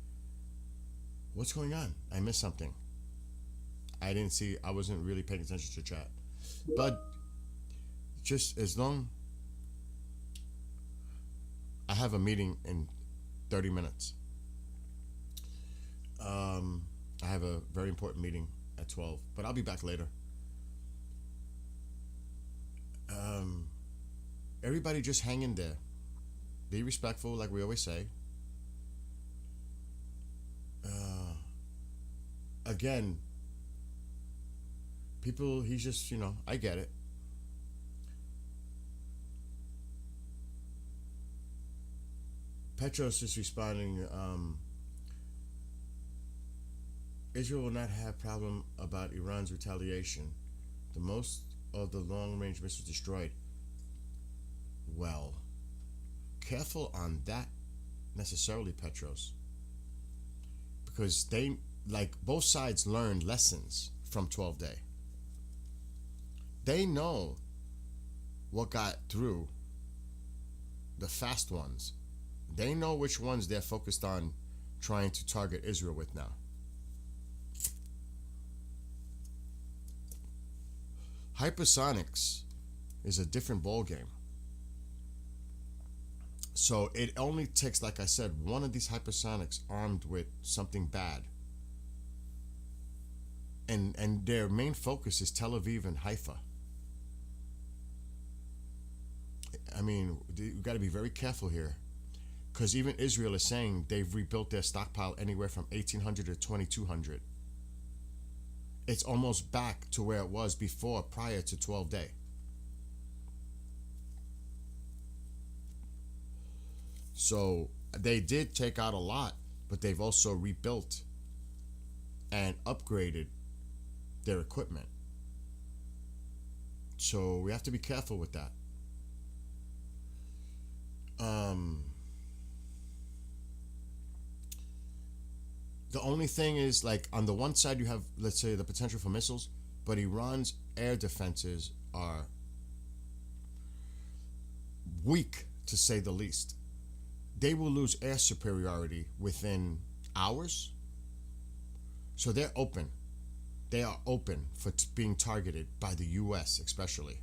S1: What's going on? I missed something. I wasn't really paying attention to chat. But just as long, I have a meeting in 30 minutes. I have a very important meeting at 12, but I'll be back later. everybody just hang in there. Be respectful, like we always say. Again, people, he's just, I get it. Petros is responding, Israel will not have problem about Iran's retaliation. The most of the long-range missiles destroyed. Well, careful on that necessarily, Petros. Because they, both sides learned lessons from 12 Day. They know what got through the fast ones. They know which ones they're focused on trying to target Israel with now. Hypersonics is a different ball game. So it only takes, like I said, one of these hypersonics armed with something bad. And their main focus is Tel Aviv and Haifa. I mean, you got to be very careful here. Because even Israel is saying they've rebuilt their stockpile anywhere from 1,800 to 2,200. It's almost back to where it was before, prior to 12 Day. So they did take out a lot, but they've also rebuilt and upgraded their equipment. So we have to be careful with that. The only thing is, on the one side you have, let's say, the potential for missiles, but Iran's air defenses are weak, to say the least. They will lose air superiority within hours. So they're open. They are open for being targeted by the U.S. especially.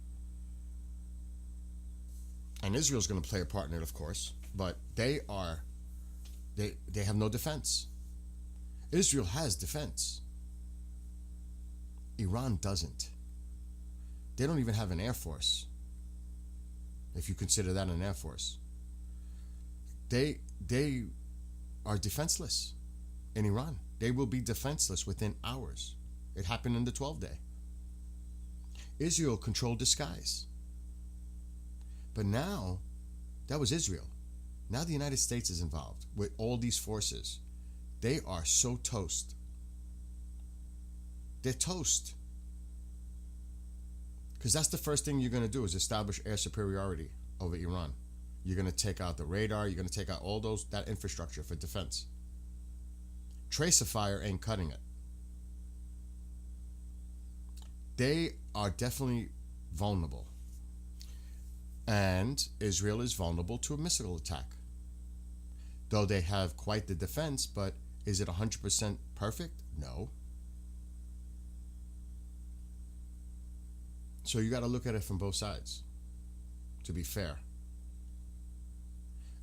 S1: And Israel's going to play a part in it, of course, but they have no defense. Israel has defense. Iran doesn't. They don't even have an air force, if you consider that an air force. They are defenseless in Iran. They will be defenseless within hours. It happened in the 12 Day. Israel controlled the skies. But now, that was Israel. Now the United States is involved with all these forces. They are so toast. They're toast. Because that's the first thing you're going to do, is establish air superiority over Iran. You're going to take out the radar. You're going to take out all that infrastructure for defense. Tracer fire ain't cutting it. They are definitely vulnerable. And Israel is vulnerable to a missile attack. Though they have quite the defense, but is it 100% perfect? No. So you got to look at it from both sides, to be fair.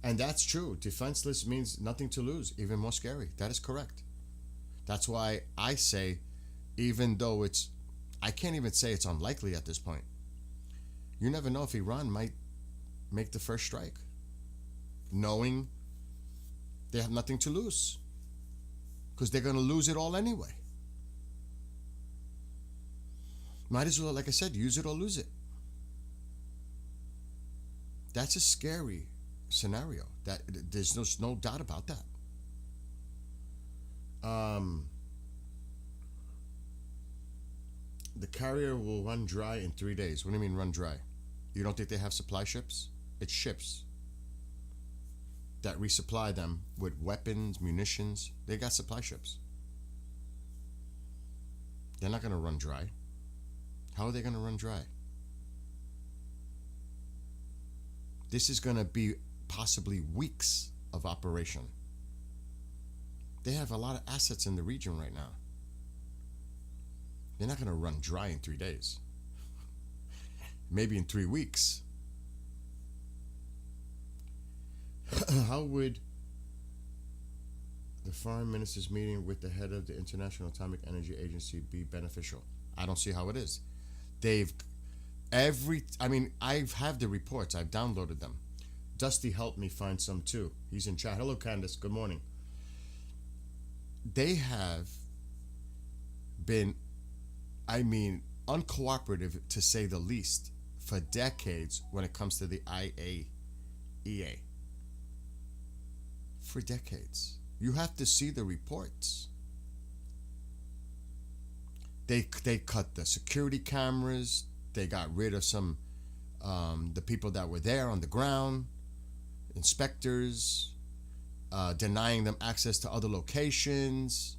S1: And that's true. Defenseless means nothing to lose, even more scary. That is correct. That's why I say, even though I can't even say it's unlikely at this point. You never know if Iran might make the first strike, knowing they have nothing to lose, because they're going to lose it all anyway. Might as well, like I said, use it or lose it. That's a scary scenario. That there's no doubt about that. The carrier will run dry in 3 days. What do you mean run dry? You don't think they have supply ships? It's ships that resupply them with weapons, munitions. They got supply ships. They're not going to run dry. How are they going to run dry? This is going to be possibly weeks of operation. They have a lot of assets in the region right now. They're not going to run dry in 3 days. Maybe in 3 weeks. How would the foreign minister's meeting with the head of the International Atomic Energy Agency be beneficial? I don't see how it is. I have the reports. I've downloaded them. Dusty helped me find some too. He's in chat. Hello, Candace. Good morning. They have been, uncooperative to say the least for decades when it comes to the IAEA. For decades. You have to see the reports. They cut the security cameras. They got rid of some, the people that were there on the ground, inspectors, denying them access to other locations.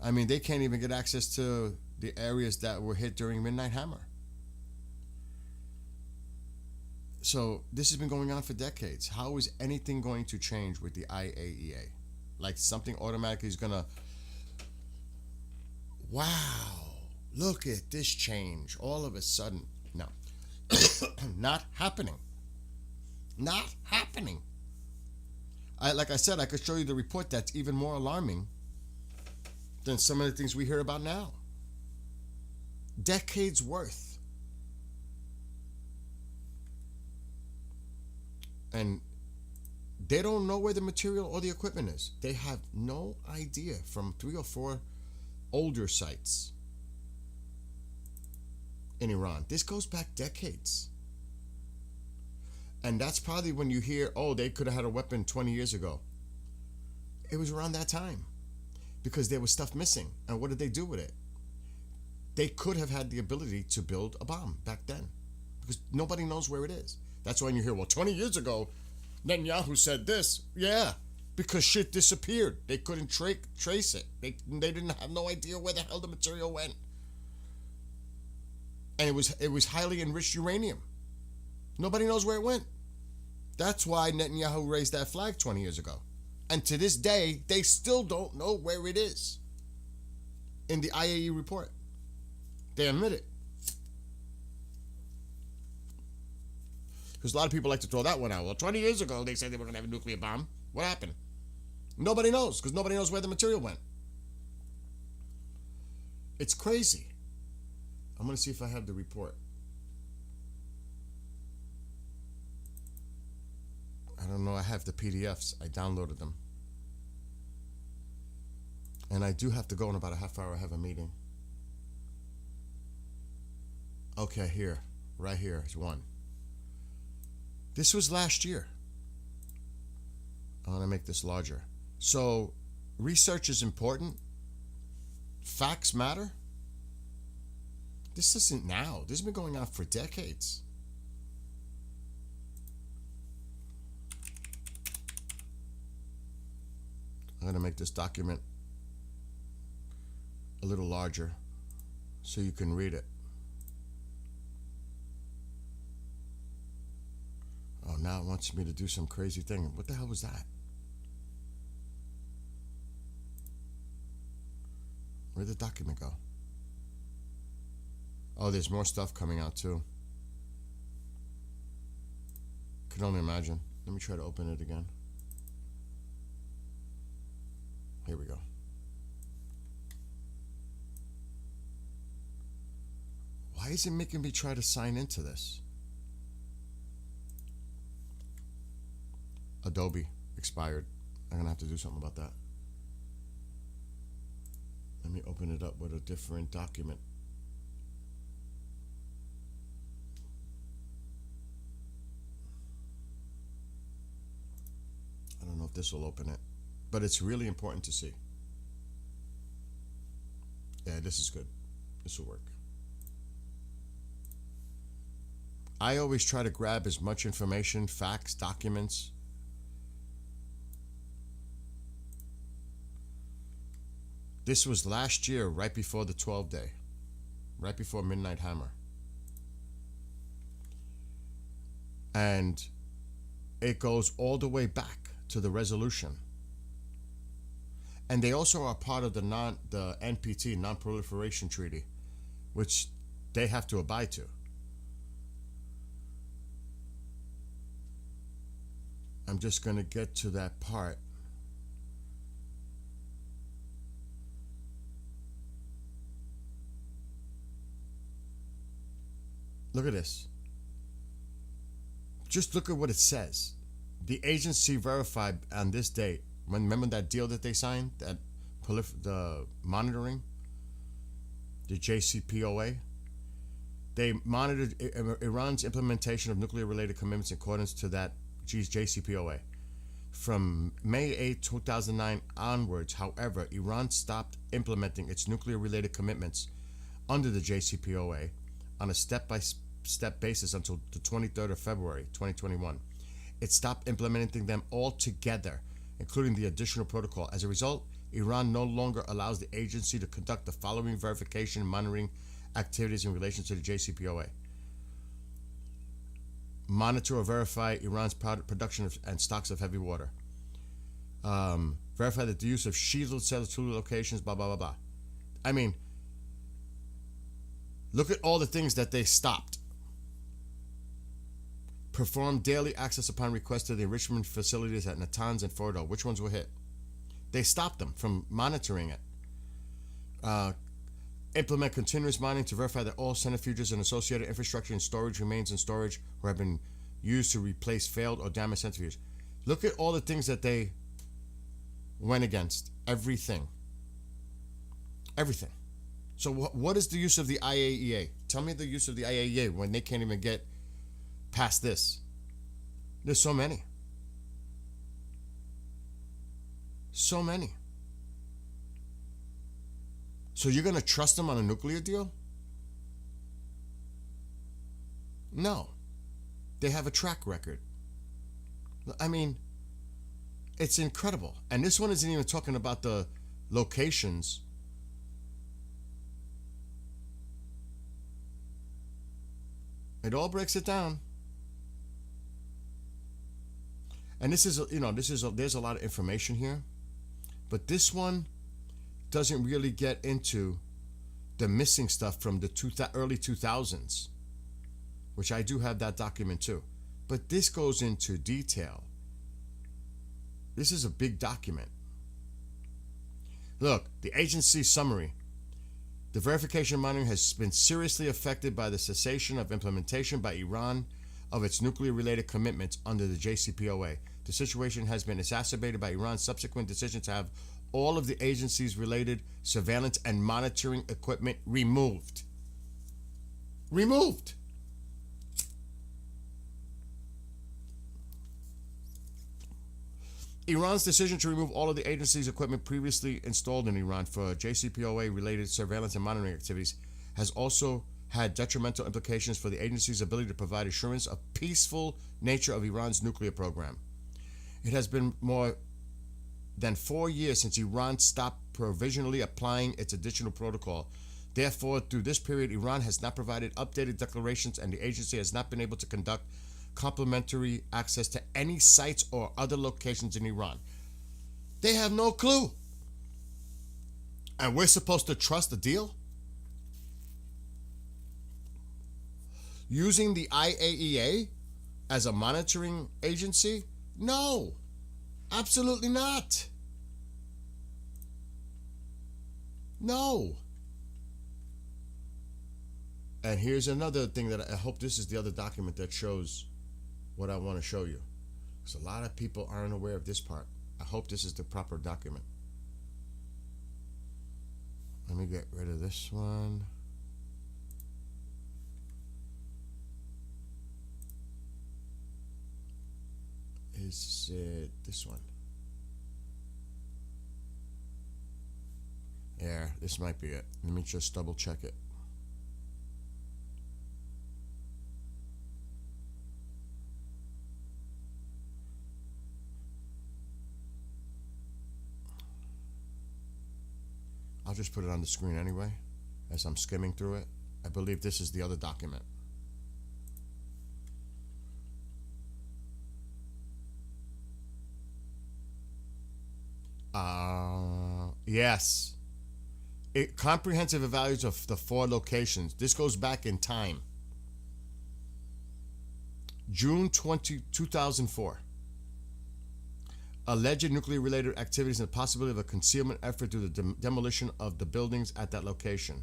S1: They can't even get access to the areas that were hit during Midnight Hammer. So this has been going on for decades. How is anything going to change with the IAEA? Like something automatically is gonna, wow, look at this change all of a sudden. No. Not happening. Not happening. Like I said, I could show you the report that's even more alarming than some of the things we hear about now. Decades worth. And they don't know where the material or the equipment is. They have no idea from 3 or 4 older sites in Iran. This goes back decades. And that's probably when you hear, oh, they could have had a weapon 20 years ago. It was around that time because there was stuff missing. And what did they do with it? They could have had the ability to build a bomb back then because nobody knows where it is. That's when you hear, well, 20 years ago, Netanyahu said this. Yeah, because shit disappeared. They couldn't trace it. They didn't have no idea where the hell the material went. And it was highly enriched uranium. Nobody knows where it went. That's why Netanyahu raised that flag 20 years ago. And to this day, they still don't know where it is in the IAEA report. They admit it. Because a lot of people like to throw that one out. Well, 20 years ago, they said they were going to have a nuclear bomb. What happened? Nobody knows, because nobody knows where the material went. It's crazy. I'm going to see if I have the report. I don't know. I have the PDFs. I downloaded them. And I do have to go in about a half hour. I have a meeting. Okay, here. Right here is one. This was last year. I want to make this larger. So, research is important. Facts matter. This isn't now. This has been going on for decades. I'm going to make this document a little larger so you can read it. Oh, now it wants me to do some crazy thing. What the hell was that? Where'd the document go? Oh, there's more stuff coming out too. Can only imagine. Let me try to open it again. Here we go. Why is it making me try to sign into this? Adobe expired. I'm gonna have to do something about that. Let me open it up with a different document. I don't know if this will open it, but it's really important to see. Yeah, this is good. This will work. I always try to grab as much information, facts, documents. This was last year, right before the 12 day, right before Midnight Hammer. And it goes all the way back to the resolution. And they also are part of the NPT, Non-Proliferation Treaty, which they have to abide to. I'm just going to get to that part. Look at this. Just look at what it says. The agency verified on this date. Remember that deal that they signed? The monitoring? The JCPOA? They monitored Iran's implementation of nuclear-related commitments in accordance to that JCPOA. From May 8, 2009 onwards, however, Iran stopped implementing its nuclear-related commitments under the JCPOA on a step-by-step basis until the 23rd of February 2021. It stopped implementing them altogether, including the additional protocol. As a result, Iran no longer allows the agency to conduct the following verification and monitoring activities in relation to the JCPOA. Monitor or verify Iran's production and stocks of heavy water. Verify the use of shielded cellular locations, blah, blah, blah, blah. I mean, look at all the things that they stopped. Perform daily access upon request to the enrichment facilities at Natanz and Fordo. Which ones were hit? They stopped them from monitoring it. Implement continuous monitoring to verify that all centrifuges and associated infrastructure and storage remains in storage or have been used to replace failed or damaged centrifuges. Look at all the things that they went against. Everything. Everything. So what is the use of the IAEA? Tell me the use of the IAEA when they can't even get past this. There's so many. So many. So you're going to trust them on a nuclear deal? No. They have a track record. I mean, it's incredible. And this one isn't even talking about the locations. It all breaks it down. And this is, there's a lot of information here. But this one doesn't really get into the missing stuff from the early 2000s, which I do have that document too. But this goes into detail. This is a big document. Look, the agency summary. The verification monitoring has been seriously affected by the cessation of implementation by Iran of its nuclear-related commitments under the JCPOA. The situation has been exacerbated by Iran's subsequent decision to have all of the agency's related surveillance and monitoring equipment removed. Removed. Iran's decision to remove all of the agency's equipment previously installed in Iran for JCPOA-related surveillance and monitoring activities has also had detrimental implications for the agency's ability to provide assurance of peaceful nature of Iran's nuclear program. It has been more than 4 years since Iran stopped provisionally applying its additional protocol. Therefore, through this period, Iran has not provided updated declarations and the agency has not been able to conduct complementary access to any sites or other locations in Iran. They have no clue. And we're supposed to trust the deal? Using the IAEA as a monitoring agency? No, absolutely not. No. And here's another thing that I hope this is the other document that shows what I want to show you. Because a lot of people aren't aware of this part. I hope this is the proper document. Let me get rid of this one. Is it this one? Yeah, this might be it. Let me just double check it. I'll just put it on the screen anyway, as I'm skimming through it. I believe this is the other document. Yes. Comprehensive evaluation of the 4 locations. This goes back in time. June 2004. Alleged nuclear-related activities and the possibility of a concealment effort through the demolition of the buildings at that location.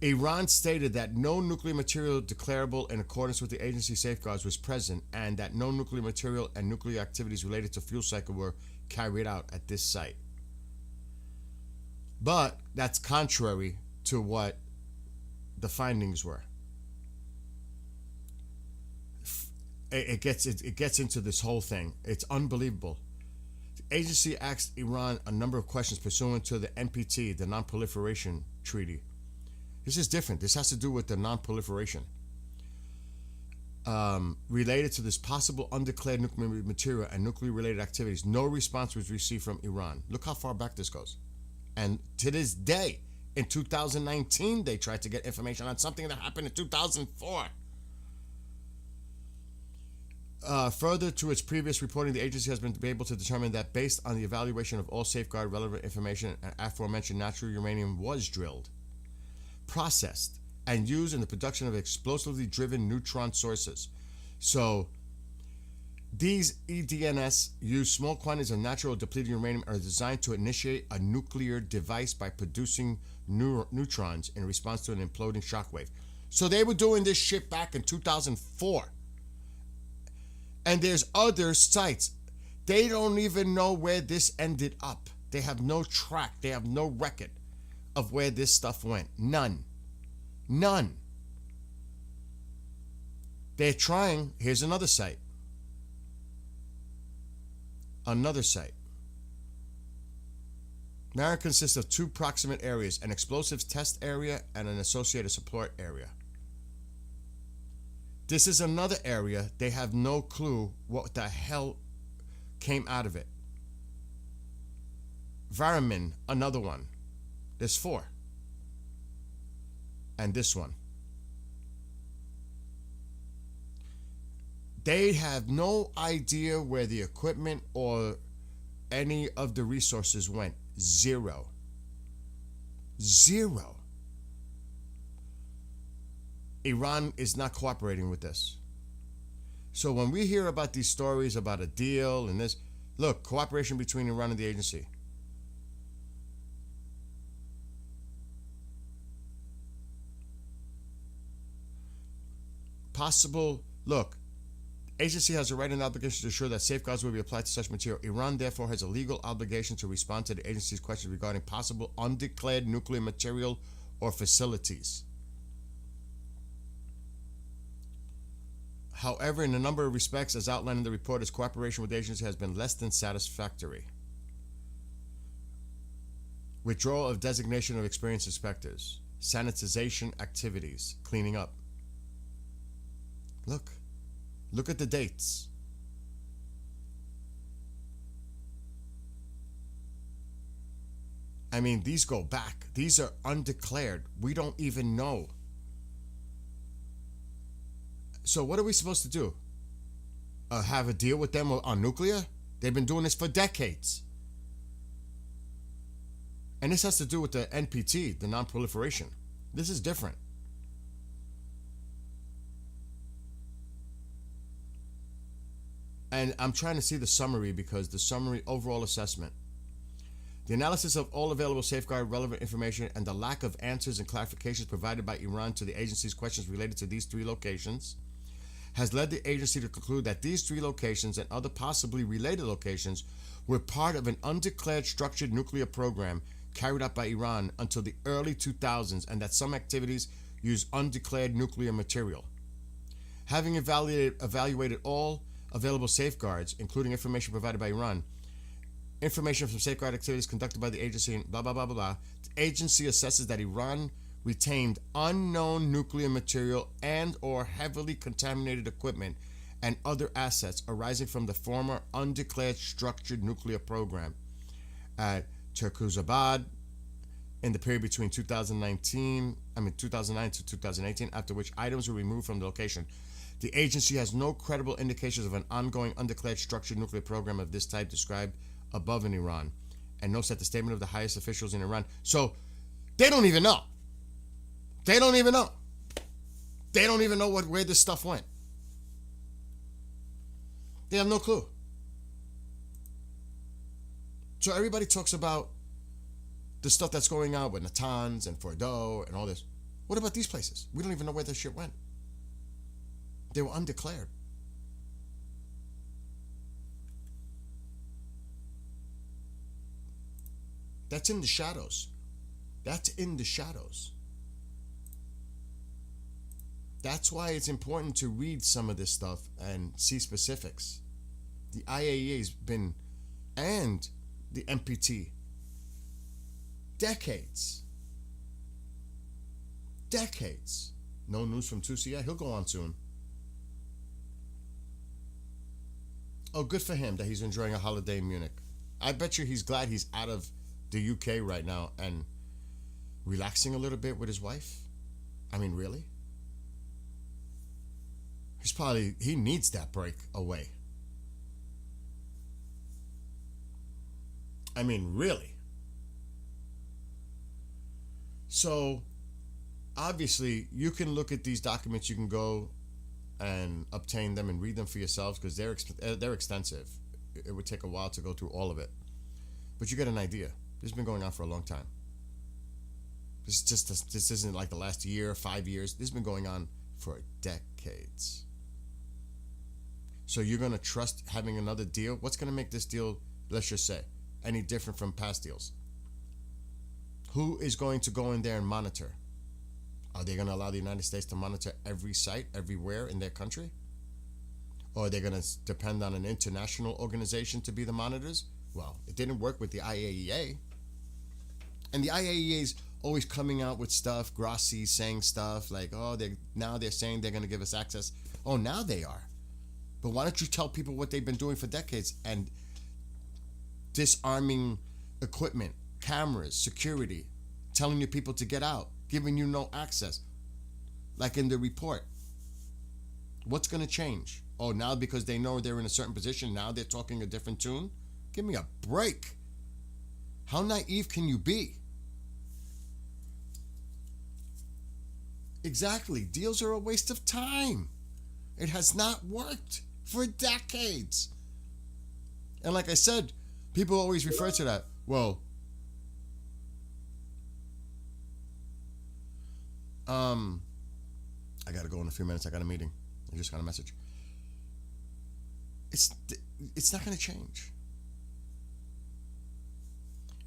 S1: Iran stated that no nuclear material declarable in accordance with the agency safeguards was present and that no nuclear material and nuclear activities related to fuel cycle were carried out at this site. But that's contrary to what the findings were. It gets into this whole thing. It's unbelievable. The agency asked Iran a number of questions pursuant to the NPT, the Non-Proliferation Treaty. This is different. This has to do with the non-proliferation. Related to this possible undeclared nuclear material and nuclear-related activities, no response was received from Iran. Look how far back this goes. And to this day, in 2019, they tried to get information on something that happened in 2004. Further to its previous reporting, the agency has been able to determine that based on the evaluation of all safeguard relevant information, an aforementioned natural uranium was drilled, processed, and used in the production of explosively driven neutron sources. So these EDNS use small quantities of natural depleted uranium are designed to initiate a nuclear device by producing neutrons in response to an imploding shockwave. So they were doing this shit back in 2004. And there's other sites. They don't even know where this ended up. They have no track. They have no record of where this stuff went. None. They're trying. Here's another site. Marin consists of two proximate areas, an explosives test area and an associated support area. This is another area. They have no clue what the hell came out of it. Varamin, another one. There's 4. And this one. They have no idea where the equipment or any of the resources went. Zero. Iran is not cooperating with this. So when we hear about these stories about a deal and this, look, cooperation between Iran and the agency. Look, agency has a right and obligation to ensure that safeguards will be applied to such material. Iran therefore has a legal obligation to respond to the agency's questions regarding possible undeclared nuclear material or facilities. However, in a number of respects, as outlined in the report, its cooperation with the agency has been less than satisfactory. Withdrawal of designation of experienced inspectors, sanitization activities, cleaning up. Look at the dates. I mean, these go back. These are undeclared. We don't even know. So what are we supposed to do? Have a deal with them on nuclear? They've been doing this for decades. And this has to do with the NPT, the non-proliferation. This is different. And I'm trying to see the summary because the summary overall assessment. The analysis of all available safeguard relevant information and the lack of answers and clarifications provided by Iran to the agency's questions related to these 3 locations has led the agency to conclude that these 3 locations and other possibly related locations were part of an undeclared structured nuclear program carried out by Iran until the early 2000s and that some activities used undeclared nuclear material. Having evaluated all available safeguards, including information provided by Iran, information from safeguard activities conducted by the agency, and blah, blah, blah, blah, blah, the agency assesses that Iran retained unknown nuclear material and or heavily contaminated equipment and other assets arising from the former undeclared structured nuclear program at Turkuzabad in the period between 2009 to 2018, after which items were removed from the location. The agency has no credible indications of an ongoing undeclared structured nuclear program of this type described above in Iran, and notes that the statement of the highest officials in Iran. So they don't even know. They don't even know where this stuff went. They have no clue. So everybody talks about the stuff that's going on with Natanz and Fordo and all this. What about these places? We don't even know where this shit went. They were undeclared. That's in the shadows. That's in the shadows. That's why it's important to read some of this stuff and see specifics. The IAEA's been, and the MPT, decades. No news from Tusia. He'll go on soon. Oh, good for him that he's enjoying a holiday in Munich. I bet you he's glad he's out of the UK right now and relaxing a little bit with his wife. I mean, really? He needs that break away. I mean, really. So, obviously, you can look at these documents. You can go and obtain them and read them for yourselves because they're extensive. It would take a while to go through all of it. But you get an idea. This has been going on for a long time. This isn't like the last year, 5 years. This has been going on for decades. So you're going to trust having another deal? What's going to make this deal, let's just say, any different from past deals? Who is going to go in there and monitor? Are they going to allow the United States to monitor every site, everywhere in their country? Or are they going to depend on an international organization to be the monitors? Well, it didn't work with the IAEA. And the IAEA is always coming out with stuff, Grossi saying stuff like, oh, they're saying they're going to give us access. Oh, now they are. But why don't you tell people what they've been doing for decades and disarming equipment, cameras, security, telling your people to get out, giving you no access, like in the report. What's going to change? Oh, now because they know they're in a certain position, now they're talking a different tune? Give me a break. How naive can you be? Exactly. Deals are a waste of time. It has not worked for decades. And like I said, people always refer to that. Well, I gotta go in a few minutes. I got a meeting. I just got a message. It's not gonna change.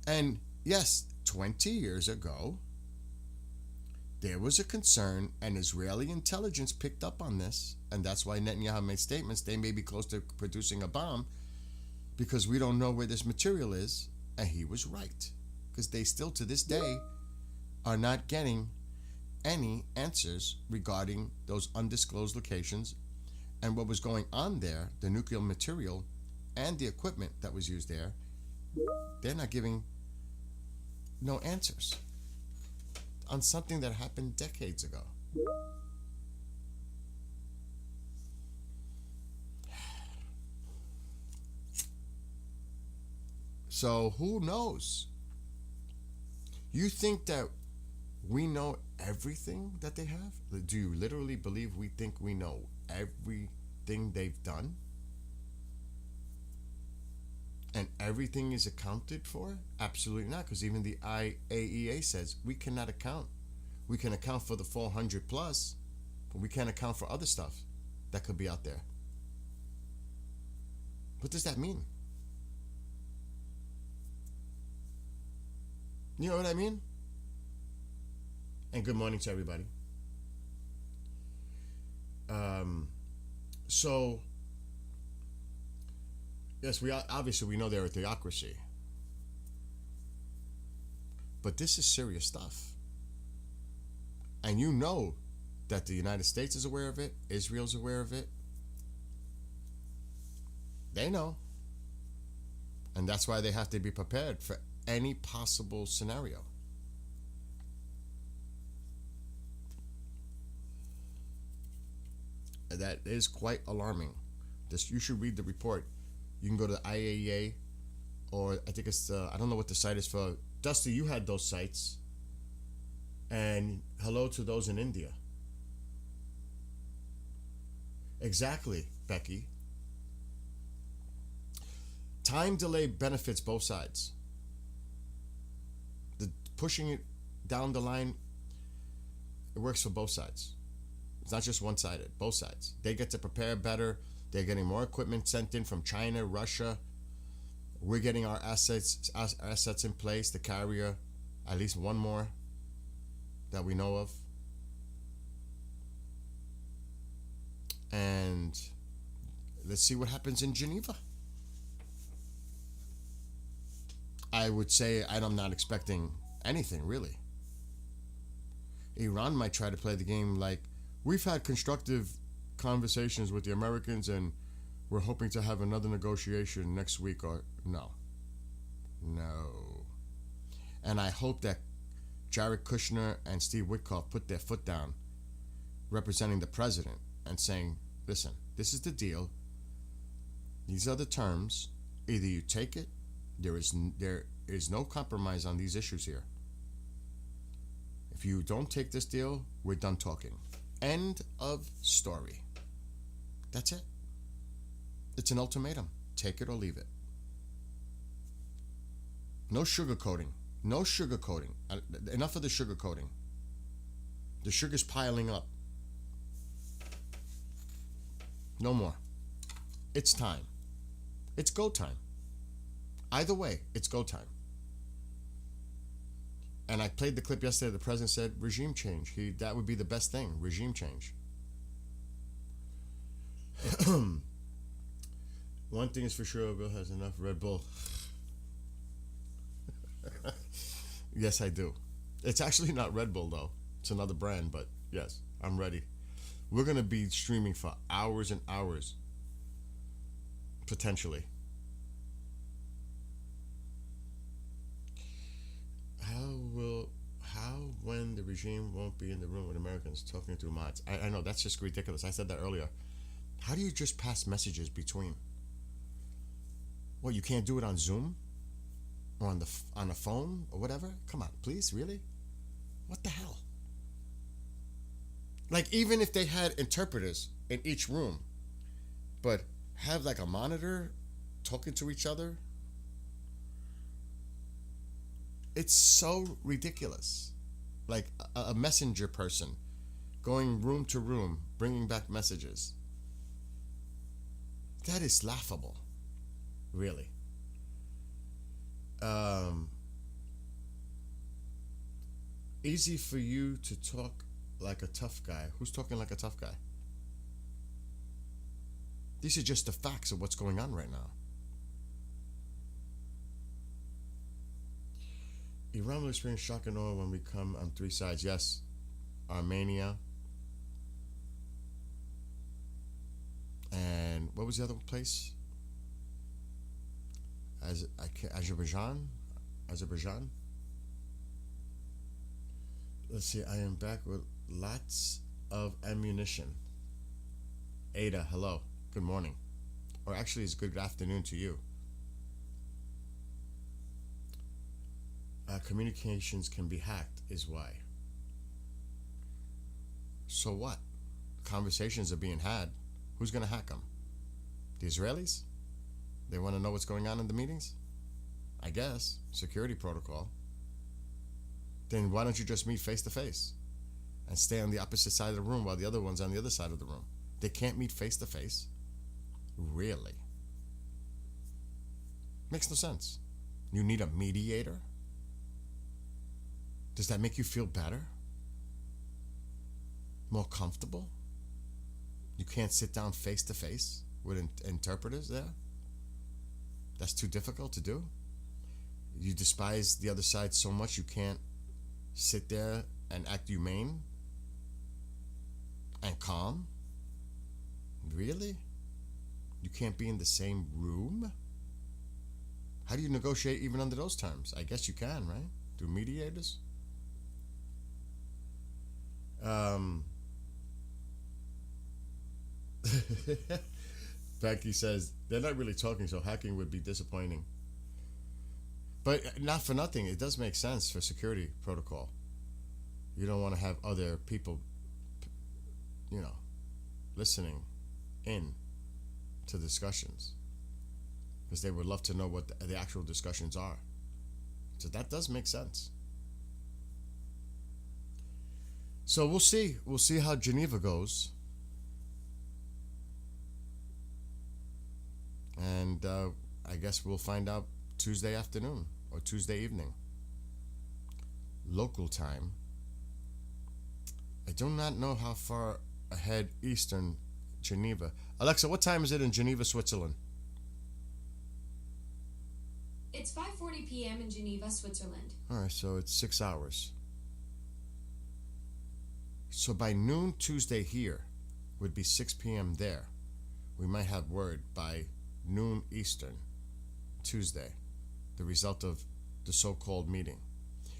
S1: And yes, 20 years ago, there was a concern, and Israeli intelligence picked up on this, and that's why Netanyahu made statements. They may be close to producing a bomb because we don't know where this material is, and he was right. Because they still, to this day, are not getting any answers regarding those undisclosed locations and what was going on there, the nuclear material and the equipment that was used there. They're not giving no answers on something that happened decades ago. So who knows? You think that we know everything that they have? Do you literally believe we think we know everything they've done? And everything is accounted for? Absolutely not, because even the IAEA says we cannot account. We can account for the 400 plus, but we can't account for other stuff that could be out there. What does that mean? You know what I mean? And good morning to everybody. So, yes, we know they're a theocracy. But this is serious stuff. And you know that the United States is aware of it, Israel's aware of it. They know. And that's why they have to be prepared for any possible scenario. That is quite alarming. You should read the report. You can go to the IAEA, or I think it's, I don't know what the site is for. Dusty, you had those sites. And hello to those in India. Exactly, Becky. Time delay benefits both sides. The pushing it down the line, It works for both sides. It's not just one-sided. Both sides. They get to prepare better. They're getting more equipment sent in from China, Russia. We're getting our assets in place to carry at least one more that we know of. And let's see what happens in Geneva. I would say I'm not expecting anything, really. Iran might try to play the game like, we've had constructive conversations with the Americans and we're hoping to have another negotiation next week, or no. And I hope that Jared Kushner and Steve Witkoff put their foot down representing the president and saying, listen, this is the deal. These are the terms. Either you take it, there is no compromise on these issues here. If you don't take this deal, we're done talking. End of story. That's it. It's an ultimatum. Take it or leave it. No sugarcoating. No sugarcoating. Enough of the sugarcoating. The sugar's piling up. No more. It's time. It's go time. Either way, it's go time. And I played the clip yesterday. The president said regime change. That would be the best thing. Regime change. One thing is for sure, Bill has enough Red Bull. Yes, I do. It's actually not Red Bull, though. It's another brand, but yes, I'm ready. We're going to be streaming for hours and hours. Potentially. When the regime won't be in the room with Americans talking through mods? I know, that's just ridiculous. I said that earlier. How do you just pass messages between? What, you can't do it on Zoom? Or on a phone? Or whatever? Come on, please, really? What the hell? Like, even if they had interpreters in each room, but have like a monitor talking to each other? It's so ridiculous. Like a messenger person going room to room, bringing back messages. That is laughable. Really. Easy for you to talk like a tough guy. Who's talking like a tough guy? These are just the facts of what's going on right now. Iran will experience shock and awe when we come on three sides. Yes, Armenia. And what was the other place? Azerbaijan? Let's see, I am back with lots of ammunition. Ada, hello. Good morning. Or actually, it's good afternoon to you. Communications can be hacked is why. So what? Conversations are being had. Who's going to hack them? The Israelis? They want to know what's going on in the meetings? I guess. Security protocol. Then why don't you just meet face to face and stay on the opposite side of the room while the other one's on the other side of the room? They can't meet face to face? Really? Makes no sense. You need a mediator? Does that make you feel better? More comfortable? You can't sit down face to face with interpreters there? That's too difficult to do? You despise the other side so much you can't sit there and act humane and calm? Really? You can't be in the same room? How do you negotiate even under those terms? I guess you can, right? Through mediators? Becky says, they're not really talking, so hacking would be disappointing. But not for nothing, it does make sense for security protocol. You don't want to have other people, listening in to discussions. Because they would love to know what the actual discussions are. So that does make sense. So we'll see. We'll see how Geneva goes. And I guess we'll find out Tuesday afternoon or Tuesday evening. Local time. I do not know how far ahead Eastern Geneva. Alexa, what time is it in Geneva, Switzerland?
S3: It's 5:40 p.m. in Geneva, Switzerland.
S1: All right, so it's 6 hours. So by noon Tuesday here would be 6 p.m. there. We might have word by noon Eastern Tuesday, the result of the so-called meeting.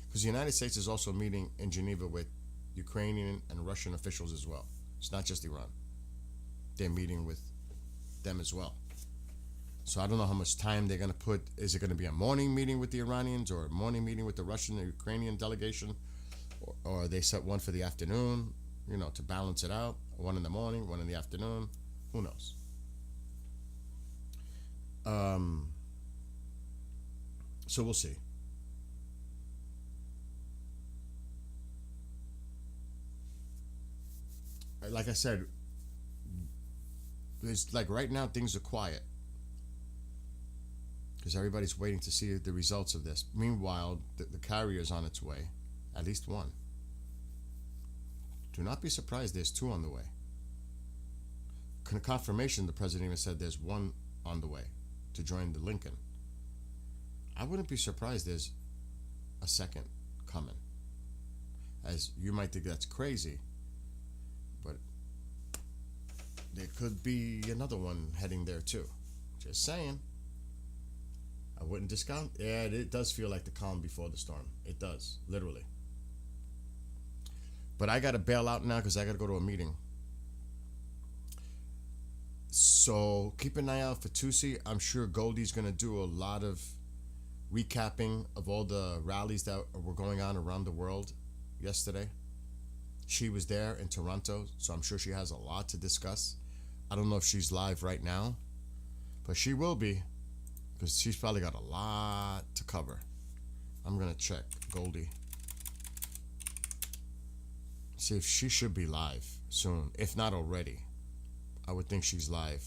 S1: Because the United States is also meeting in Geneva with Ukrainian and Russian officials as well. It's not just Iran. They're meeting with them as well. So I don't know how much time they're going to put. Is it going to be a morning meeting with the Iranians or a morning meeting with the Russian and Ukrainian delegation? Or they set one for the afternoon, to balance it out. One in the morning, one in the afternoon. Who knows? So we'll see. Like I said, it's like right now things are quiet because everybody's waiting to see the results of this. Meanwhile, the carrier's on its way, at least one. Do not be surprised there's two on the way. Confirmation, the president even said there's one on the way to join the Lincoln. I wouldn't be surprised there's a second coming. As you might think that's crazy, but there could be another one heading there too. Just saying. I wouldn't discount. Yeah, it does feel like the calm before the storm. It does, literally. But I got to bail out now because I got to go to a meeting. So keep an eye out for Tusi. I'm sure Goldie's going to do a lot of recapping of all the rallies that were going on around the world yesterday. She was there in Toronto, so I'm sure she has a lot to discuss. I don't know if she's live right now, but she will be because she's probably got a lot to cover. I'm going to check Goldie. See if she should be live soon, if not already. I would think she's live.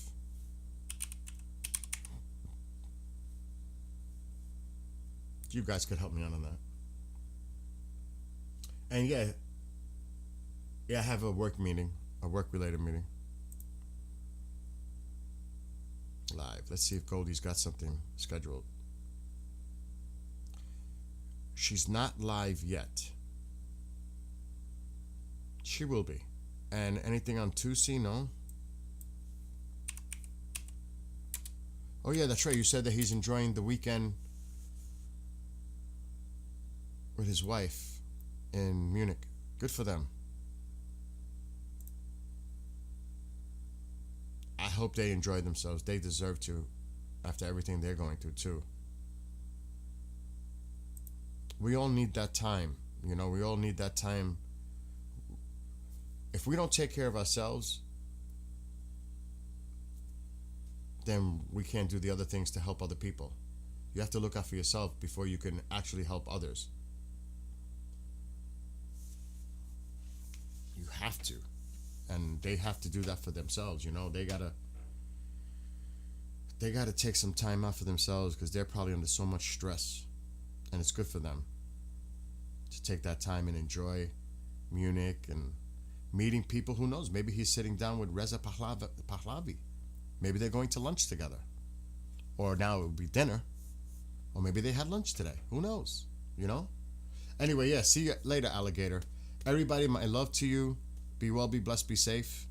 S1: You guys could help me out on that. And yeah, I have a work meeting, a work-related meeting. Live. Let's see if Goldie's got something scheduled. She's not live yet. She will be. And anything on Tuesday? No? Oh yeah, that's right. You said that he's enjoying the weekend with his wife in Munich. Good for them. I hope they enjoy themselves. They deserve to after everything they're going through too. We all need that time. We all need that time. If we don't take care of ourselves, then we can't do the other things to help other people. You have to look out for yourself before you can actually help others. You have to. And they have to do that for themselves, They gotta take some time out for themselves because they're probably under so much stress. And it's good for them to take that time and enjoy Munich and meeting people. Who knows? Maybe he's sitting down with Reza Pahlavi. Maybe they're going to lunch together. Or now it would be dinner. Or maybe they had lunch today. Who knows? Anyway, yeah, see you later, alligator. Everybody, my love to you. Be well, be blessed, be safe.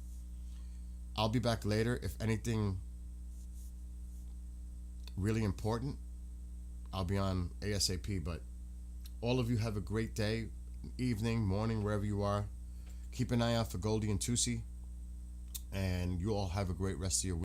S1: I'll be back later. If anything really important, I'll be on ASAP. But all of you have a great day, evening, morning, wherever you are. Keep an eye out for Goldie and Tusi. And you all have a great rest of your week.